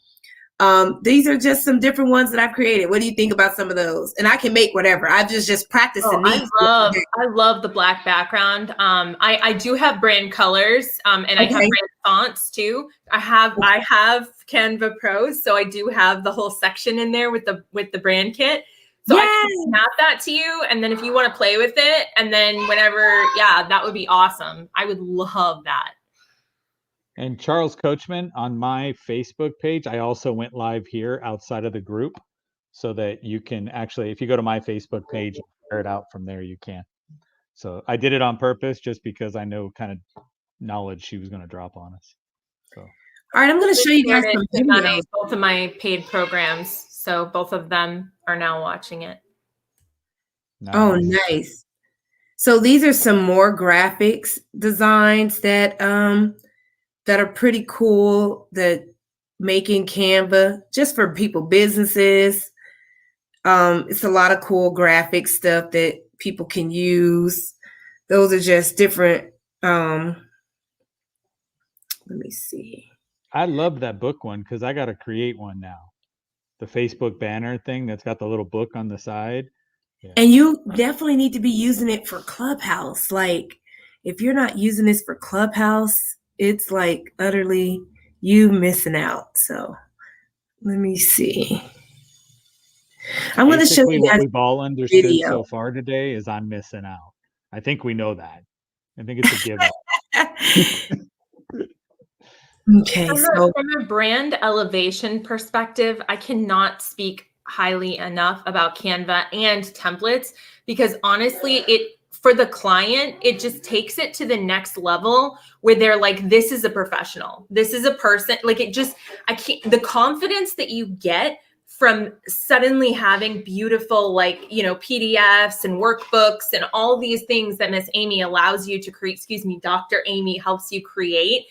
These are just some different ones that I've created. What do you think about some of those? And I can make whatever. I've just practicing these. I love the black background. I do have brand colors, and I have brand fonts too. I have Canva Pro, so I do have the whole section in there with the brand kit. So I can snap that to you, and then if you want to play with it, and then whenever, that would be awesome. I would love that. And Charles Coachman, on my Facebook page, I also went live here outside of the group, so that you can actually, if you go to my Facebook page and share it out from there, you can. So I did it on purpose just because I know kind of knowledge she was going to drop on us. So. All right, I'm going to show you guys some videos. Both of my paid programs, so both of them are now watching it. Nice. Oh, nice. So these are some more graphics designs that are pretty cool, that making Canva just for people, businesses. It's a lot of cool graphic stuff that people can use. Those are just different. Let me see. I love that book one because I got to create one now. The Facebook banner thing that's got the little book on the side. Yeah. And you definitely need to be using it for Clubhouse. Like, if you're not using this for Clubhouse, it's like utterly you missing out. So let me see. I'm going to show you guys what we've all understood so far today is I'm missing out. I think we know that. I think it's a given. Okay. From a brand elevation perspective, I cannot speak highly enough about Canva and templates, because honestly, for the client, it just takes it to the next level where they're like, this is a professional. This is a person. Like, the confidence that you get from suddenly having beautiful, PDFs and workbooks and all these things that Miss Amy allows you to create, Dr. Amy helps you create.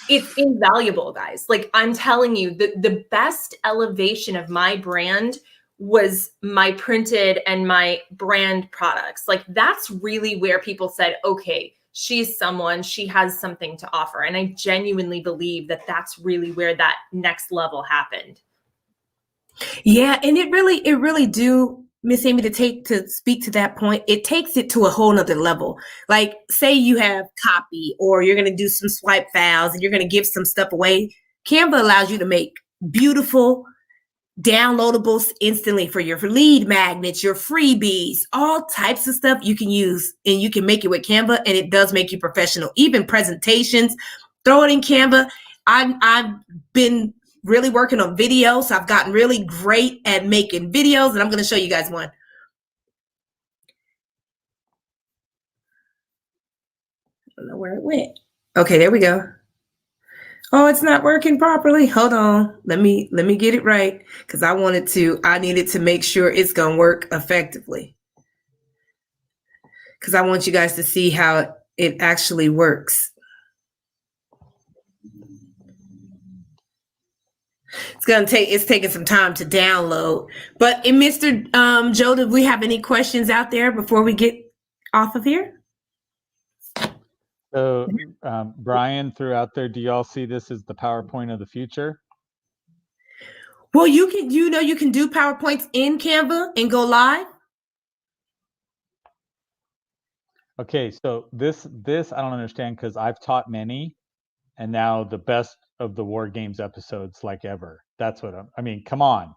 It's invaluable, guys. Like, I'm telling you, the best elevation of my brand was my printed and my brand products. Like, that's really where people said, okay, she's someone, she has something to offer. And I genuinely believe that that's really where that next level happened. Yeah. And it really do, Miss Amy, to speak to that point, it takes it to a whole nother level. Like, say you have copy, or you're going to do some swipe files and you're going to give some stuff away. Canva allows you to make beautiful downloadables instantly for your lead magnets, your freebies, all types of stuff you can use, and you can make it with Canva, and it does make you professional. Even presentations, throw it in Canva. I've been really working on videos, so I've gotten really great at making videos, and I'm going to show you guys one. I don't know where it went. Okay, there we go. Oh, it's not working properly. Hold on. Let me get it right, because I needed to make sure it's gonna work effectively. Because I want you guys to see how it actually works. It's taking some time to download. But Mr. Joe, did we have any questions out there before we get off of here? So Brian threw out there, do y'all see this as the PowerPoint of the future? Well, you can do PowerPoints in Canva and go live. Okay, so this I don't understand, because I've taught many, and now the best of the War Games episodes like ever. That's what I mean, come on.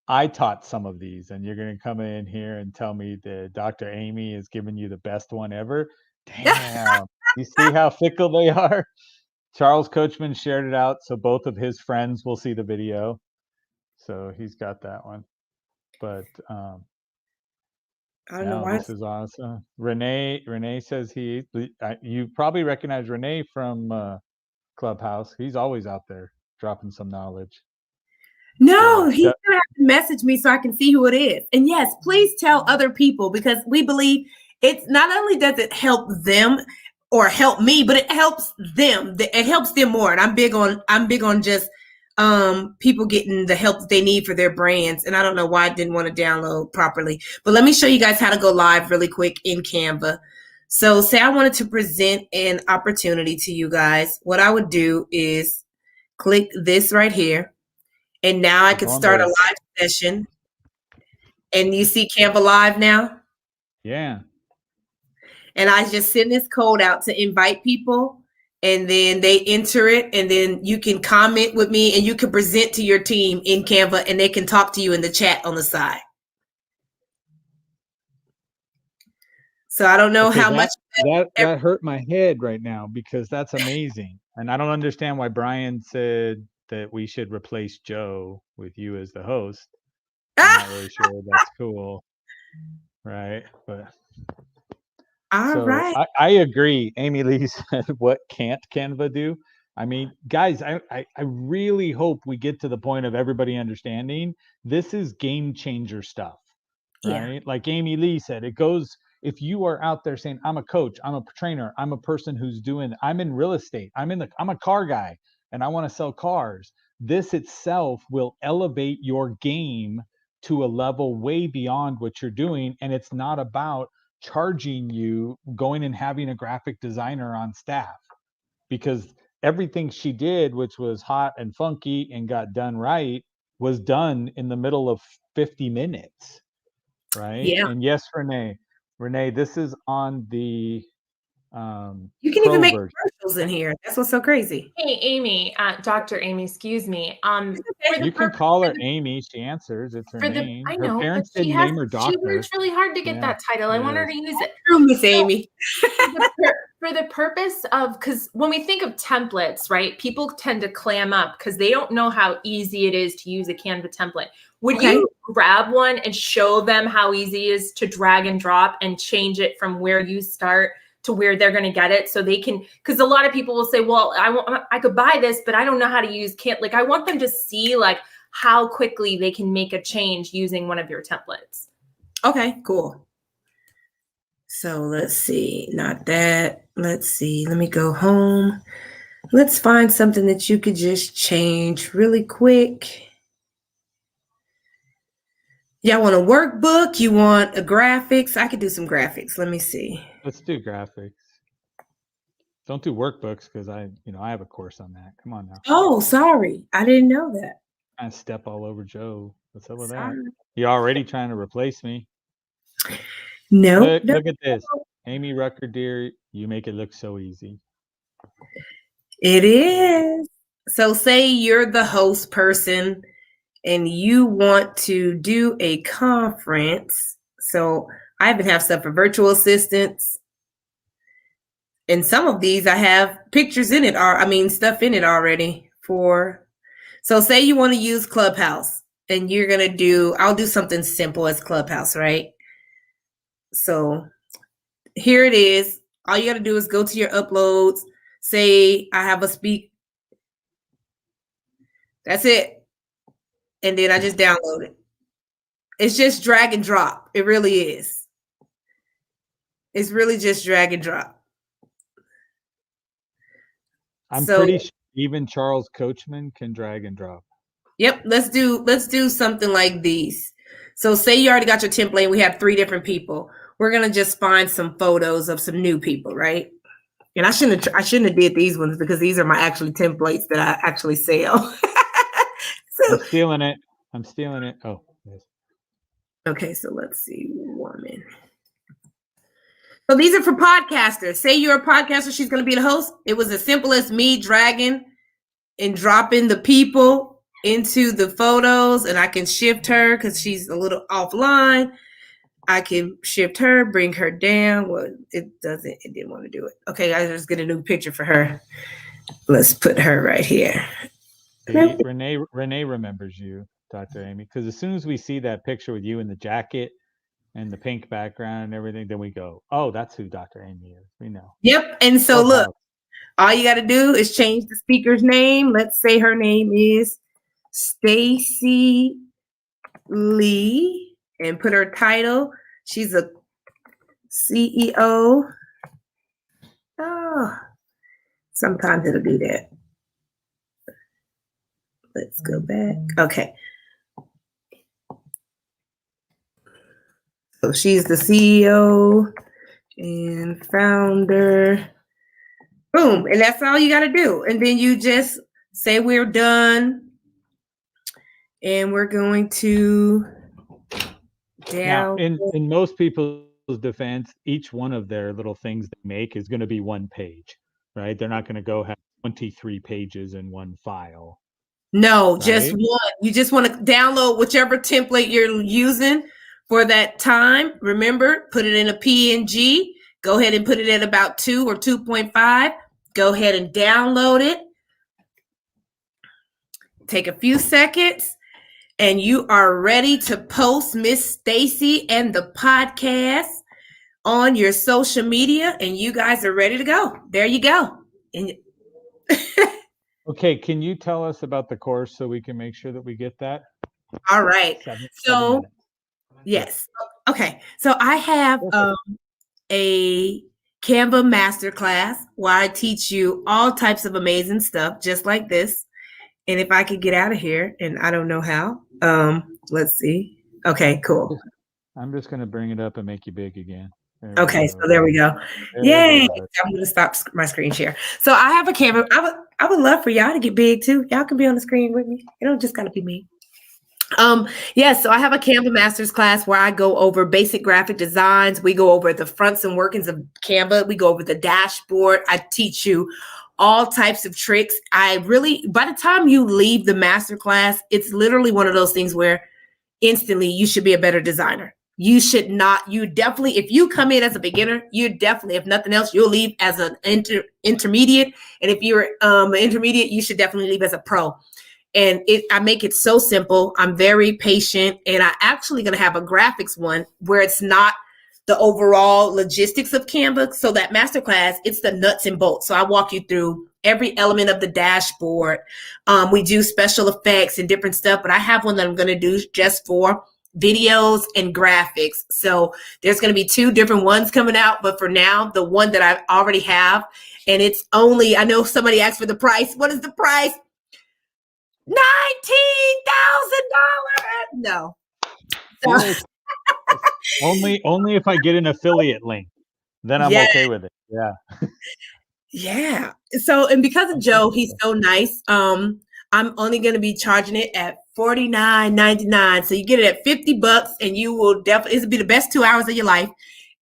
I taught some of these, and you're going to come in here and tell me that Dr. Amy is giving you the best one ever? Damn. You see how fickle they are? Charles Coachman shared it out, so both of his friends will see the video. So he's got that one. But I don't know why. This is awesome. Renee says you probably recognize Renee from Clubhouse. He's always out there dropping some knowledge. No, he's gonna have to message me so I can see who it is. And yes, please tell other people, because we believe it's not only does it help them or help me, but it helps them. It helps them more. And I'm big on just people getting the help that they need for their brands. And I don't know why I didn't want to download properly. But let me show you guys how to go live really quick in Canva. So say I wanted to present an opportunity to you guys. What I would do is click this right here. And now I can start a live session. And you see Canva Live now? Yeah. And I just send this code out to invite people, and then they enter it, and then you can comment with me, and you can present to your team in Canva, and they can talk to you in the chat on the side. So I don't know how much that hurt my head right now, because that's amazing. And I don't understand why Brian said that we should replace Joe with you as the host. I'm not really sure that's cool. Right. But all right. I agree. Amy Lee said, what can't Canva do? I mean, guys, I really hope we get to the point of everybody understanding this is game changer stuff. Right. Yeah. Like Amy Lee said, it goes, if you are out there saying, I'm a coach, I'm a trainer, I'm a person who's I'm in real estate, I'm a car guy, and I want to sell cars. This itself will elevate your game to a level way beyond what you're doing. And it's not about charging you, going and having a graphic designer on staff, because everything she did, which was hot and funky and got done right, was done in the middle of 50 minutes. Right. Yeah. And yes, Renee, this is on the you can even make commercials in here. That's what's so crazy. Hey, Amy, Dr. Amy, excuse me. You can call her Amy. She answers. It's her name. I know, her parents didn't name her doctor. She works really hard to get that title. I want her to use it. Miss Amy. For the purpose of, because when we think of templates, right, people tend to clam up because they don't know how easy it is to use a Canva template. Would you grab one and show them how easy it is to drag and drop and change it from where you start to where they're going to get it, so they can, because a lot of people will say, well, I could buy this, but I don't know how to use Canva. Like, I want them to see like how quickly they can make a change using one of your templates. Okay, cool. So let's see, not that. Let's see, let me go home. Let's find something that you could just change really quick. Y'all want a workbook? You want a graphics? I could do some graphics. Let me see. Let's do graphics. Don't do workbooks, because I have a course on that. Come on now. Oh, sorry. I didn't know that. I step all over Joe. What's up with that? You're already trying to replace me. No. Look at this. Amy Rucker, dear, you make it look so easy. It is. So say you're the host person and you want to do a conference, so I even have stuff for virtual assistants. And some of these I have pictures in it, stuff in it already for. So say you want to use Clubhouse and you're going to I'll do something simple as Clubhouse, right? So here it is. All you got to do is go to your uploads. Say I have a speak. That's it. And then I just download it. It's just drag and drop. It really is. It's really just drag and drop. I'm pretty sure even Charles Coachman can drag and drop. Yep, let's do something like these. So say you already got your template and we have 3 different people. We're gonna just find some photos of some new people, right? And I shouldn't have did these ones because these are my actually templates that I actually sell. I'm stealing it. Oh, yes. Okay, so let's see, woman. So these are for podcasters. Say you're a podcaster, she's going to be the host. It was as simple as me dragging and dropping the people into the photos, and I can shift her because she's a little offline. I can shift her, bring her down. Well, it didn't want to do it. Okay, I just get a new picture for her. Let's put her right here. Renee remembers you, Dr. Amy, because as soon as we see that picture with you in the jacket and the pink background and everything, then we go, oh, that's who Dr. Amy is. We know. Yep. And so look, all you got to do is change the speaker's name. Let's say her name is Stacy Lee and put her title. She's a CEO. Oh, sometimes it'll do that. Let's go back. Okay. So she's the CEO and founder. Boom. And that's all you got to do. And then you just say we're done. And we're going to now, in most people's defense, each one of their little things they make is going to be 1 page, right? They're not going to go have 23 pages in one file. No, right? Just one. You just want to download whichever template you're using for that time. Remember, put it in a PNG. Go ahead and put it at about 2 or 2.5. Go ahead and download it. Take a few seconds. And you are ready to post Miss Stacy and the podcast on your social media, and you guys are ready to go. There you go. And okay, can you tell us about the course so we can make sure that we get that? All right. So, yes. Okay. So I have a Canva masterclass where I teach you all types of amazing stuff, just like this. And if I could get out of here, and I don't know how, let's see. Okay, cool. I'm just going to bring it up and make you big again. Okay, so there we go. Yay! I'm going to stop my screen share. So I have a Canva. I would love for y'all to get big too. Y'all can be on the screen with me. It don't just got to be me. Yes, so I have a Canva Masters class where I go over basic graphic designs. We go over the fronts and workings of Canva. We go over the dashboard. I teach you all types of tricks. By the time you leave the master class, it's literally one of those things where instantly you should be a better designer. You definitely, if you come in as a beginner, if nothing else, you'll leave as an intermediate. And if you're an intermediate, you should definitely leave as a pro. And I make it so simple. I'm very patient, and I actually going to have a graphics one where it's not the overall logistics of Canva. So that masterclass, it's the nuts and bolts. So I walk you through every element of the dashboard. We do special effects and different stuff, but I have one that I'm going to do just for videos and graphics. So there's going to be 2 different ones coming out, but for now, the one that I already have, and it's only, I know somebody asked for the price. What is the price? $19,000. No. So, only if I get an affiliate link, then I'm okay with it. Yeah. Yeah. So, and because of Joe, he's so nice. I'm only going to be charging it at $49.99. So you get it at $50, and you will definitely, it'll be the best 2 hours of your life.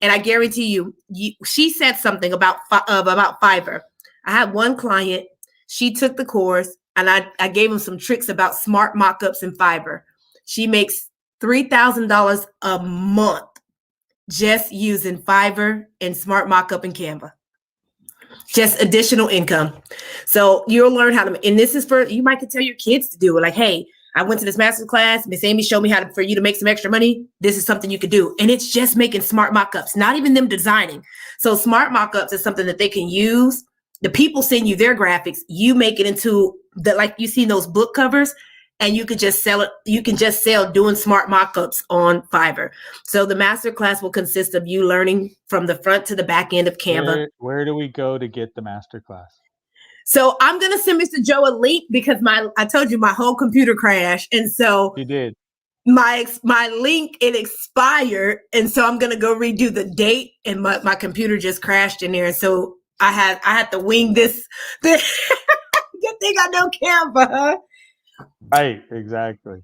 And I guarantee you, she said something about Fiverr. I had one client. She took the course. and I gave him some tricks about smart mockups in Fiverr. She makes $3,000 a month just using Fiverr and smart mockup and Canva. Just additional income. So you'll learn how to, and this is for, you might could tell your kids to do it. Like, hey, I went to this master class. Miss Amy showed me how to, for you to make some extra money. This is something you could do. And it's just making smart mockups, not even them designing. So smart mockups is something that they can use. The people send you their graphics. You make it into the, like you see those book covers, and you could just sell it. You can just sell doing smart mockups on Fiverr. So the master class will consist of you learning from the front to the back end of Canva. Where do we go to get the master class? So I'm going to send Mr. Joe a link because I told you my whole computer crashed. And so You did. my link, it expired. And so I'm going to go redo the date, and my computer just crashed in there. And so I had to wing this. Good thing I know Canva, huh? Right, exactly.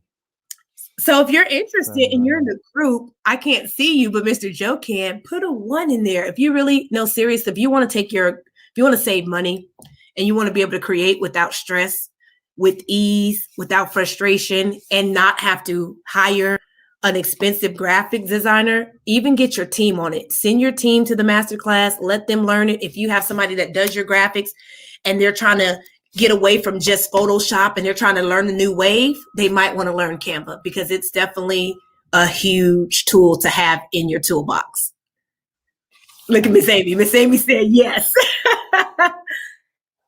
So if you're interested and you're in the group, I can't see you, but Mr. Joe can. Put a 1 in there. If you really, no, serious, if you want to save money and you want to be able to create without stress, with ease, without frustration, and not have to hire an expensive graphic designer, even get your team on it. Send your team to the masterclass, let them learn it. If you have somebody that does your graphics and they're trying to get away from just Photoshop and they're trying to learn the new wave, they might want to learn Canva because it's definitely a huge tool to have in your toolbox. Look at Miss Amy. Miss Amy said yes.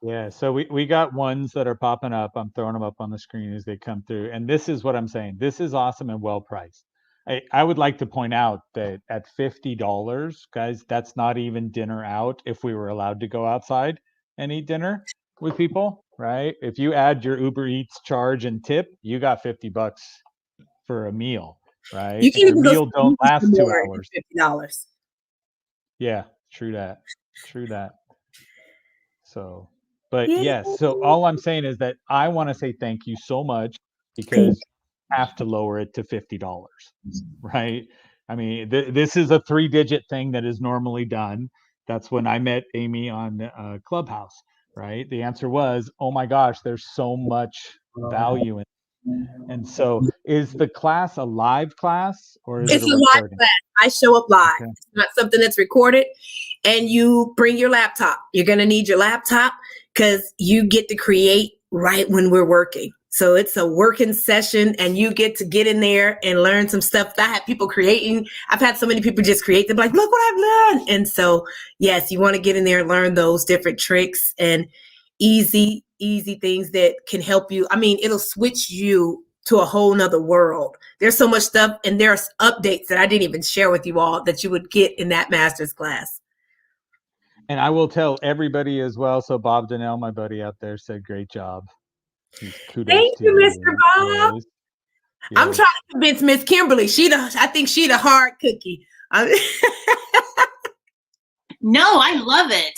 Yeah, so we got ones that are popping up. I'm throwing them up on the screen as they come through. And this is what I'm saying. This is awesome and well priced. I would like to point out that at $50, guys, that's not even dinner out if we were allowed to go outside and eat dinner with people, right? If you add your Uber Eats charge and tip, you got $50 for a meal, right? You can your even go meal don't last 2 hours. $50. Yeah, true that. True that. So, but yes, so all I'm saying is that I want to say thank you so much because you have to lower it to $50, right? I mean, this is a 3-digit thing that is normally done. That's when I met Amy on Clubhouse, right? The answer was, oh my gosh, there's so much value in it. And so is the class a live class or is it a live recording? class. I show up live. Okay. It's not something that's recorded. And you bring your laptop. You're going to need your laptop because you get to create right when we're working. So it's a working session and you get to get in there and learn some stuff. I had people creating. I've had so many people just create. They're like, look what I've learned. And so, yes, you want to get in there and learn those different tricks and easy things that can help you. I mean, it'll switch you to a whole nother world. There's so much stuff and there's updates that I didn't even share with you all that you would get in that master's class. And I will tell everybody as well. So Bob Donnell, my buddy out there, said, great job. Kudos Thank to you, Mr. Bob. Yes. I'm trying to convince Miss Kimberly. I think she the hard cookie. No, I love it.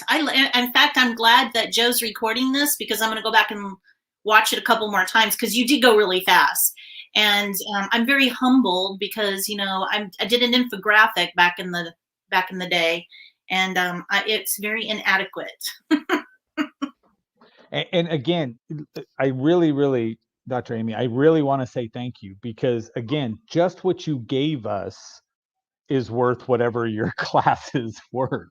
In fact, I'm glad that Joe's recording this because I'm going to go back and watch it a couple more times because you did go really fast. And I'm very humbled because, I did an infographic back in the day, and it's very inadequate. And again, I really, Dr. Amy, I really want to say thank you because, again, just what you gave us is worth whatever your class is worth,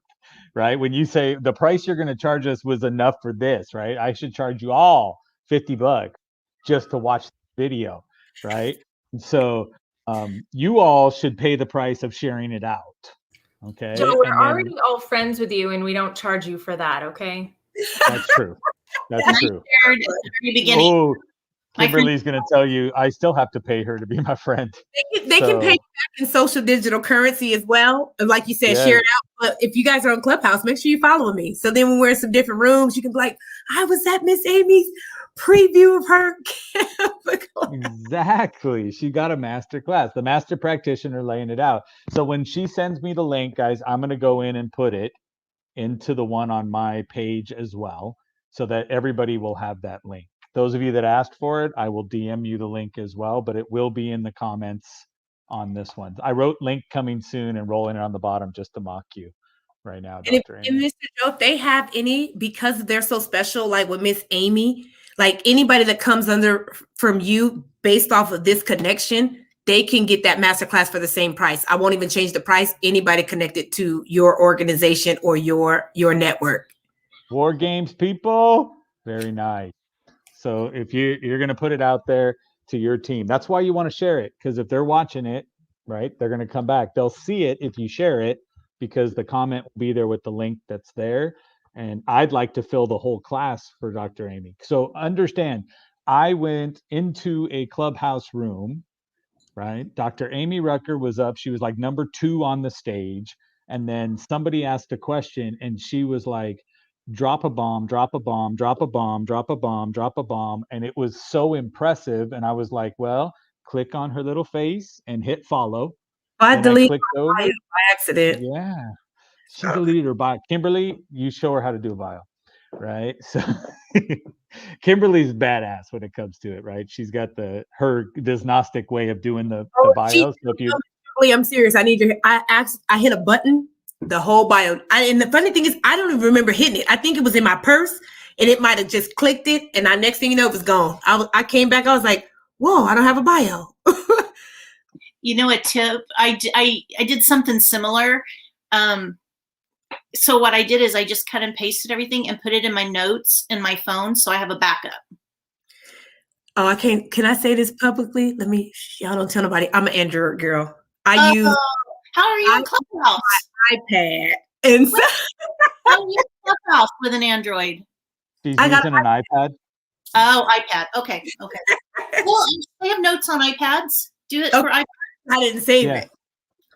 right? When you say the price you're going to charge us was enough for this, right? I should charge you all $50 just to watch the video, right? And so you all should pay the price of sharing it out, okay? Joe, we're already all friends with you and we don't charge you for that, okay? That's true. That's true. Shared at the very beginning. Oh, Kimberly's going to tell you I still have to pay her to be my friend. They can pay you back in social digital currency as well. And like you said, Yes. share it out. But if you guys are on Clubhouse, make sure you follow me. So then when we're in some different rooms, you can be like, I was at Miss Amy's preview of her Exactly. She got a master class. The master practitioner laying it out. So when she sends me the link, guys, I'm going to go in and put it into the one on my page as well so that everybody will have that link. Those of you that asked for it, I will DM you the link as well, but it will be in the comments on this one. I wrote link coming soon and rolling it on the bottom just to mock you right now, Dr. Amy. And Mr. Joe, if they have any, because they're so special, like with Miss Amy, Like anybody that comes under from you based off of this connection, they can get that masterclass for the same price. I won't even change the price. Anybody connected to your organization or your network. War Games people, very nice. So if you're going to put it out there to your team, that's why you want to share it, because if they're watching it, right, they're going to come back. They'll see it if you share it, because the comment will be there with the link that's there. And I'd like to fill the whole class for Dr. Amy. So understand, I went into a Clubhouse room, right? Dr. Amy Rucker was up. She was like number 2 on the stage. And then somebody asked a question and she was like, drop a bomb, drop a bomb, drop a bomb, drop a bomb, drop a bomb. And it was so impressive. And I was like, well, click on her little face and hit follow. I deleted clicked over by accident. Yeah. She deleted her bio. Kimberly, you show her how to do a bio, right? So Kimberly's badass when it comes to it, right? She's got her Gnostic way of doing the bios. So if you, I'm serious. I need your. I hit a button, the whole bio. And the funny thing is, I don't even remember hitting it. I think it was in my purse, and it might have just clicked it, and next thing you know, it was gone. I came back. I was like, whoa, I don't have a bio. You know, a tip. I did something similar. So what I did is I just cut and pasted everything and put it in my notes in my phone, so I have a backup. Oh, I can't. Can I say this publicly? Y'all don't tell nobody. I'm an Android girl. I use. How are you on Clubhouse? My iPad. And so, how are you on Clubhouse with an Android? She's using an iPad. Oh, iPad. Okay. Well, I have notes on iPads. Do it for iPad. I didn't save it.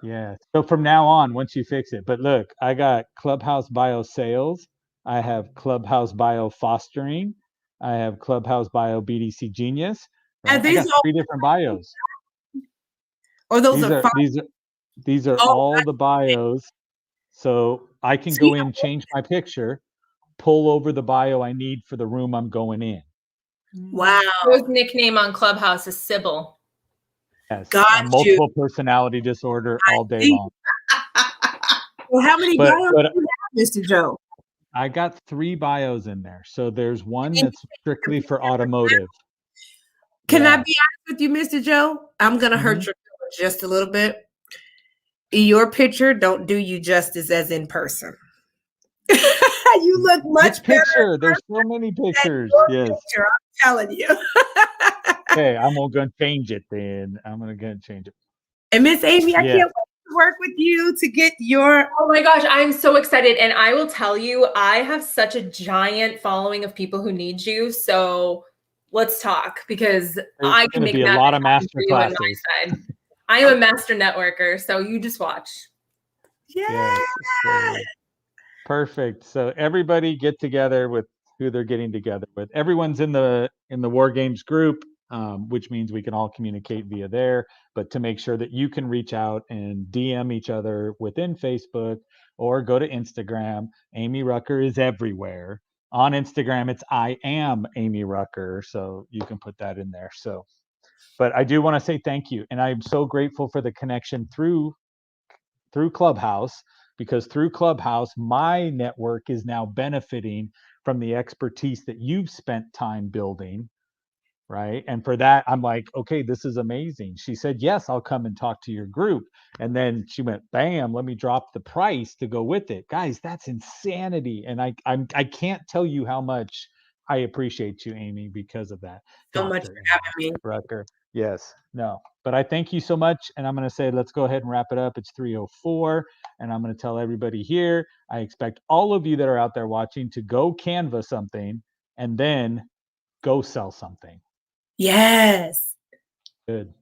Yeah. So from now on, once you fix it, but look, I got Clubhouse Bio Sales. I have Clubhouse Bio Fostering. I have Clubhouse Bio BDC Genius. Right? I got 3 different bios. Or those these are all the bios. So I can go in, change my picture, pull over the bio I need for the room I'm going in. Wow. His nickname on Clubhouse is Sybil. Yes, multiple personality disorder all day long. Well, how many bios do you have, Mr. Joe? I got 3 bios in there. So there's one that's strictly for automotive. Can I be honest with you, Mr. Joe? I'm going to hurt your feelings just a little bit. Your picture don't do you justice as in person. You look much better. There's so many pictures. Yes. Picture, I'm telling you. Okay, I'm going to change it then. I'm going to change it. And Miss Amy, I can't wait to work with you to get your. Oh my gosh, I'm so excited. And I will tell you, I have such a giant following of people who need you. So let's talk, because I can make a lot of master classes. I am a master networker, so you just watch. Yes. Perfect. So everybody get together with who they're getting together with. Everyone's in the War Games group, which means we can all communicate via there. But to make sure that you can reach out and DM each other within Facebook or go to Instagram. Amy Rucker is everywhere. On Instagram, it's I am Amy Rucker. So you can put that in there. So, but I do want to say thank you. And I'm so grateful for the connection through Clubhouse, because through Clubhouse, my network is now benefiting from the expertise that you've spent time building, right? And for that, I'm like, okay, this is amazing. She said, yes, I'll come and talk to your group. And then she went, bam, let me drop the price to go with it. Guys, that's insanity. And I can't tell you how much I appreciate you, Amy, because of that. So much for having me. Rucker. Yes, no, but I thank you so much. And I'm going to say, let's go ahead and wrap it up. It's 3:04. And I'm going to tell everybody here, I expect all of you that are out there watching to go Canva something and then go sell something. Yes. Good.